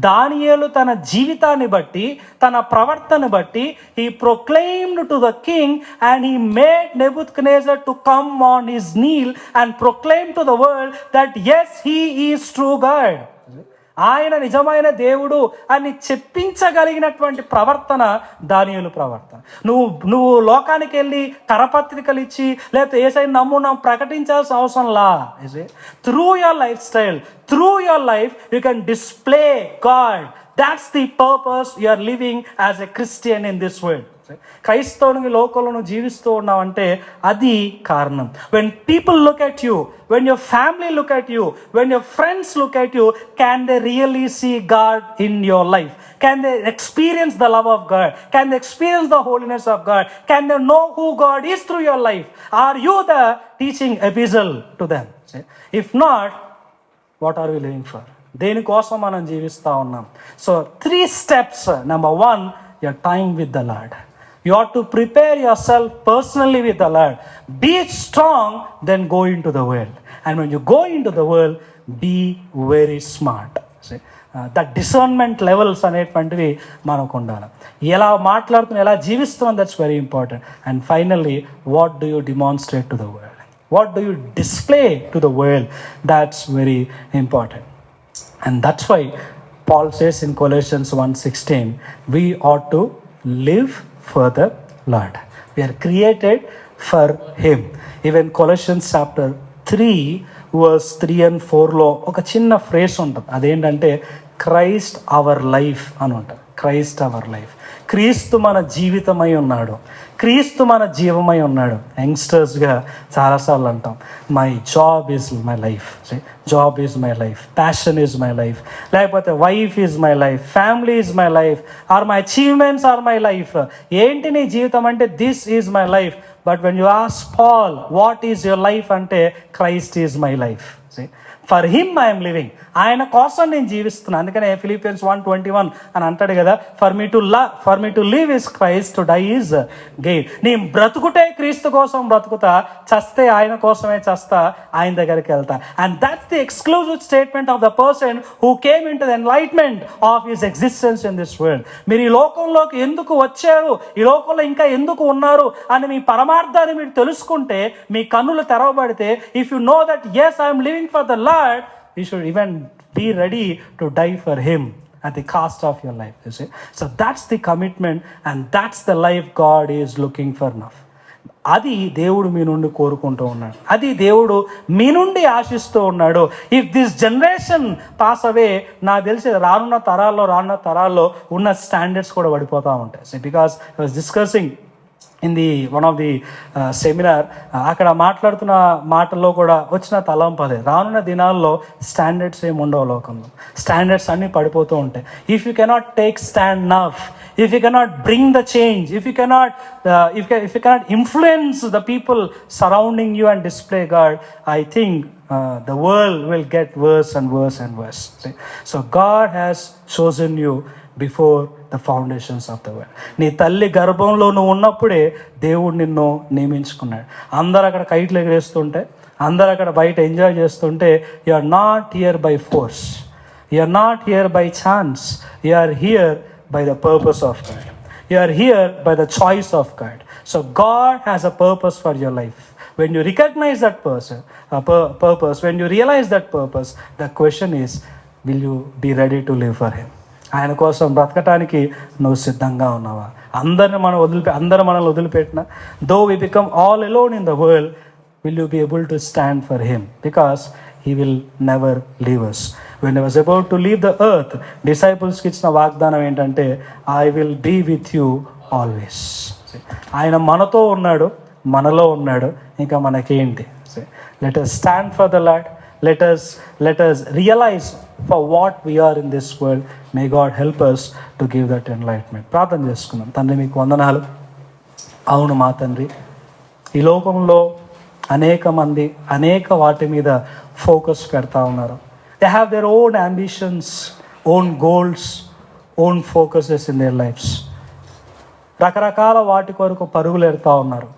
దానియేలు తన జీవితాన్ని బట్టి, తన ప్రవర్తన బట్టి he proclaimed to the king, and he made Nebuchadnezzar to come on his knee and proclaim to the world that yes, he is true God. ఆయన నిజమైన దేవుడు అని చెప్పించగలిగినటువంటి ప్రవర్తన దానియేలు ప్రవర్తన. నువ్వు లోకానికి వెళ్ళి కరపత్రికలు ఇచ్చి లేకపోతే యేసయ్యను నమ్మున్నాం ప్రకటించాల్సిన అవసరం లా. Through your lifestyle, through your life you can display God. That's the purpose you are living as a Christian in this world. క్రైస్తవుని లోకంలో నువ్వు జీవిస్తూ ఉన్నావంటే అది కారణం. When people look at you, when your family look at you, when your friends look at you, can they really see God in your life? Can they experience the love of God? Can they experience the holiness of God? Can they know who God is through your life? Are you the teaching epistle to them? If not, what are we living for? దేనికోసం మనం జీవిస్తూ ఉన్నాం? So 3 steps. Number 1, your time with the Lord. You ought to prepare yourself personally with the Lord. Be strong, then go into the world. And when you go into the world, be very smart. See, that discernment levels అనేటువంటివి మనకు ఉండాలి. ఎలా మాట్లాడుతున్నాం, ఎలా జీవిస్తున్నాం, that's very important. And finally, what do you demonstrate to the world? What do you display to the world? That's very important. And that's why Paul says in Colossians 1:16, we ought to live for the Lord. We are created for Him. Even Colossians chapter 3 verse 3 and 4లో ఒక చిన్న phrase ఉంటుంది. అదేంటంటే Christ hour life అని ఉంటుంది. Christ our life. క్రీస్తు మన జీవితమై ఉన్నాడు, క్రీస్తు మన జీవమై ఉన్నాడు. యంగ్స్టర్స్గా చాలాసార్లు అంటాం, my job is my life, job is my life, passion is my life, లేకపోతే wife is my life, family is my life, or my achievements are my life. ఏంటి నీ జీవితం అంటే this is my life. But when you ask Paul what is your life అంటే Christ is my life. For him I'm living. ఆయన కోసం నేను జీవిస్తున్నాను. అందుకనే Philippians 1:21 అని అంటాడు కదా, for me to live is Christ, to die is gain. నీ బ్రతుకుటే క్రీస్తు కోసం బ్రతుకుతా, చస్తే ఆయన కోసమే చస్తా, ఆయన దగ్గరికి వెళ్తా. And that's the exclusive statement of the person who came in to the enlightenment of his existence in this world. మీరు ఈ లోకంలోకి ఎందుకు వచ్చారు, ఈ లోకంలో ఇంకా ఎందుకు ఉన్నారు అని మీ పరమార్థాన్ని మీరు తెలుసుకుంటే, మీ కన్నులు తెరవబడితే, if you know that yes I'm living for the Lord, you should even be ready to die for him at the cost of your life, you see. So that's the commitment, and that's the life God is looking for now. అది దేవుడు మీ నుండి కోరుకుంటూ ఉన్నాడు, అది దేవుడు మీ నుండి ఆశిస్తూ ఉన్నాడు. ఇఫ్ దిస్ జనరేషన్ పాస్ అవే, నాకు తెలిసి రానున్న తరాల్లో ఉన్న స్టాండర్డ్స్ కూడా పడిపోతూ ఉంటాయి. Because I was discussing in the one of the seminar, అక్కడ మాట్లాడుతున్న మాటల్లో కూడా వచ్చిన తలంపు అదే, రానున్న దినాల్లో స్టాండర్డ్స్ ఏమి ఉండవు లోకంలో, స్టాండర్డ్స్ అన్నీ పడిపోతూ ఉంటాయి. If you cannot take stand enough, if you cannot bring the change, if you cannot influence the people surrounding you and display God, I think the world will get worse and worse and worse. See? So God has chosen you before the foundations of the world. నీ తల్లి గర్భంలో నువ్వు ఉన్నప్పుడే దేవుడు నిన్ను నియమించుకున్నాడు. అందరూ అక్కడ కైట్లు ఎగరేస్తుంటే, అందరూ అక్కడ బయట ఎంజాయ్ చేస్తుంటే, you are not here by force, you are not here by chance, you are here by the purpose of God. You are here by the choice of God. So God has a purpose for your life. When you recognize that purpose, when you realize that purpose, the question is, will you be ready to live for him? ఆయన కోసం బ్రతకటానికి నువ్వు సిద్ధంగా ఉన్నావా? అందరూ మనల్ని వదిలిపెట్టిన, though we become all alone in the world, will you be able to stand for him? Because he will never leave us. When he was about to leave the earth, disciples కి ఇచ్చిన వాగ్దానం ఏంటంటే, I will be with you always. ఆయన మనతో ఉన్నాడు, మనలో ఉన్నాడు, ఇంకా మనకేంటి? Let us stand for the Lord. Let us realize for what we are in this world. May God help us to give that enlightenment. ప్రార్థన చేసుకుందాం. తండ్రి మీకు వందనాలు. అవును మా తండ్రి, ఈ లోకంలో అనేక మంది అనేక వాటి మీద ఫోకస్ పెడతా ఉన్నారు. They have their own ambitions, own goals, own focuses in their lives. రకరకాల వాటి కొరకు పరుగులు ఎడతా ఉన్నారు,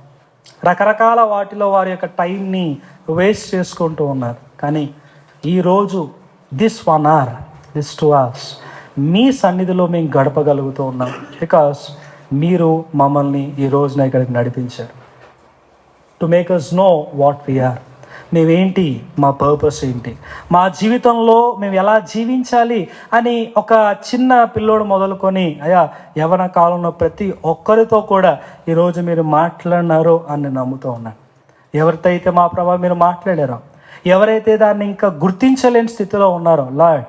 రకరకాల వాటిలో వారి యొక్క టైంని వేస్ట్ చేసుకుంటూ ఉన్నారు. కానీ ఈరోజు this 1 hour, this 2 hours మీ సన్నిధిలో మేము గడపగలుగుతూ ఉన్నాం. బికాస్ మీరు మమ్మల్ని ఈ రోజున ఇక్కడికి నడిపించారు. To make us know what we are. మేమేంటి, మా పర్పస్ ఏంటి, మా జీవితంలో మేము ఎలా జీవించాలి అని ఒక చిన్న పిల్లోడు మొదలుకొని యవ్వన కాలంలో ప్రతి ఒక్కరితో కూడా ఈరోజు మీరు మాట్లాడినారో అని నేను నమ్ముతూ ఉన్నాను. ఎవరితో అయితే మా ప్రభావ మీరు మాట్లాడారో, ఎవరైతే దాన్ని ఇంకా గుర్తించలేని స్థితిలో ఉన్నారో, lord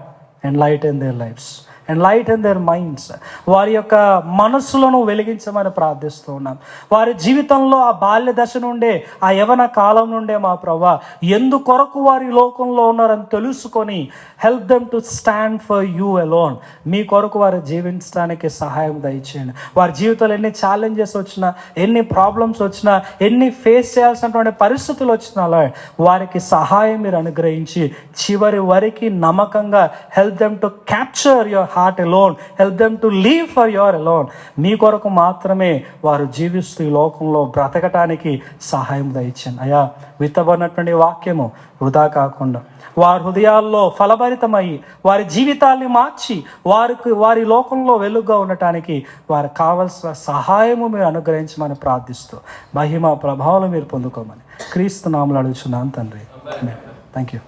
enlighten their lives, enlighten their minds. వారి యొక్క మనస్సులను వెలిగించమని ప్రార్థిస్తూ ఉన్నాం. వారి జీవితంలో ఆ బాల్య దశ నుండే, ఆ యవన కాలం నుండే మా ప్రభువా ఎందుకొరకు వారి లోకంలో ఉన్నారని తెలుసుకొని help them to stand for you alone. మీ కొరకు వారు జీవించడానికి సహాయం దయచేయండి. వారి జీవితంలో ఎన్ని ఛాలెంజెస్ వచ్చినా, ఎన్ని ప్రాబ్లమ్స్ వచ్చినా, ఎన్ని ఫేస్ చేయాల్సినటువంటి పరిస్థితులు వచ్చినా వారికి సహాయం మీరు అనుగ్రహించి చివరి వరకు నమ్మకంగా help them to capture your heart alone, help them to live for your alone. మీ కొరకు మాత్రమే వారు జీవిస్తూ ఈ లోకంలో బ్రతకటానికి సహాయం దయచేయండి అయ్యా. విత్తబడినటువంటి వాక్యము వృధా కాకుండా వారి హృదయాల్లో ఫలభరితమై వారి జీవితాల్ని మార్చి వారి లోకంలో వెలుగుగా ఉండటానికి వారికి కావలసిన సహాయము మీరు అనుగ్రహించమని ప్రార్థిస్తూ మహిమ ప్రభావాలు మీరు పొందుకోమని క్రీస్తు నామములో అడుగుచున్నాను తండ్రి. Thank you.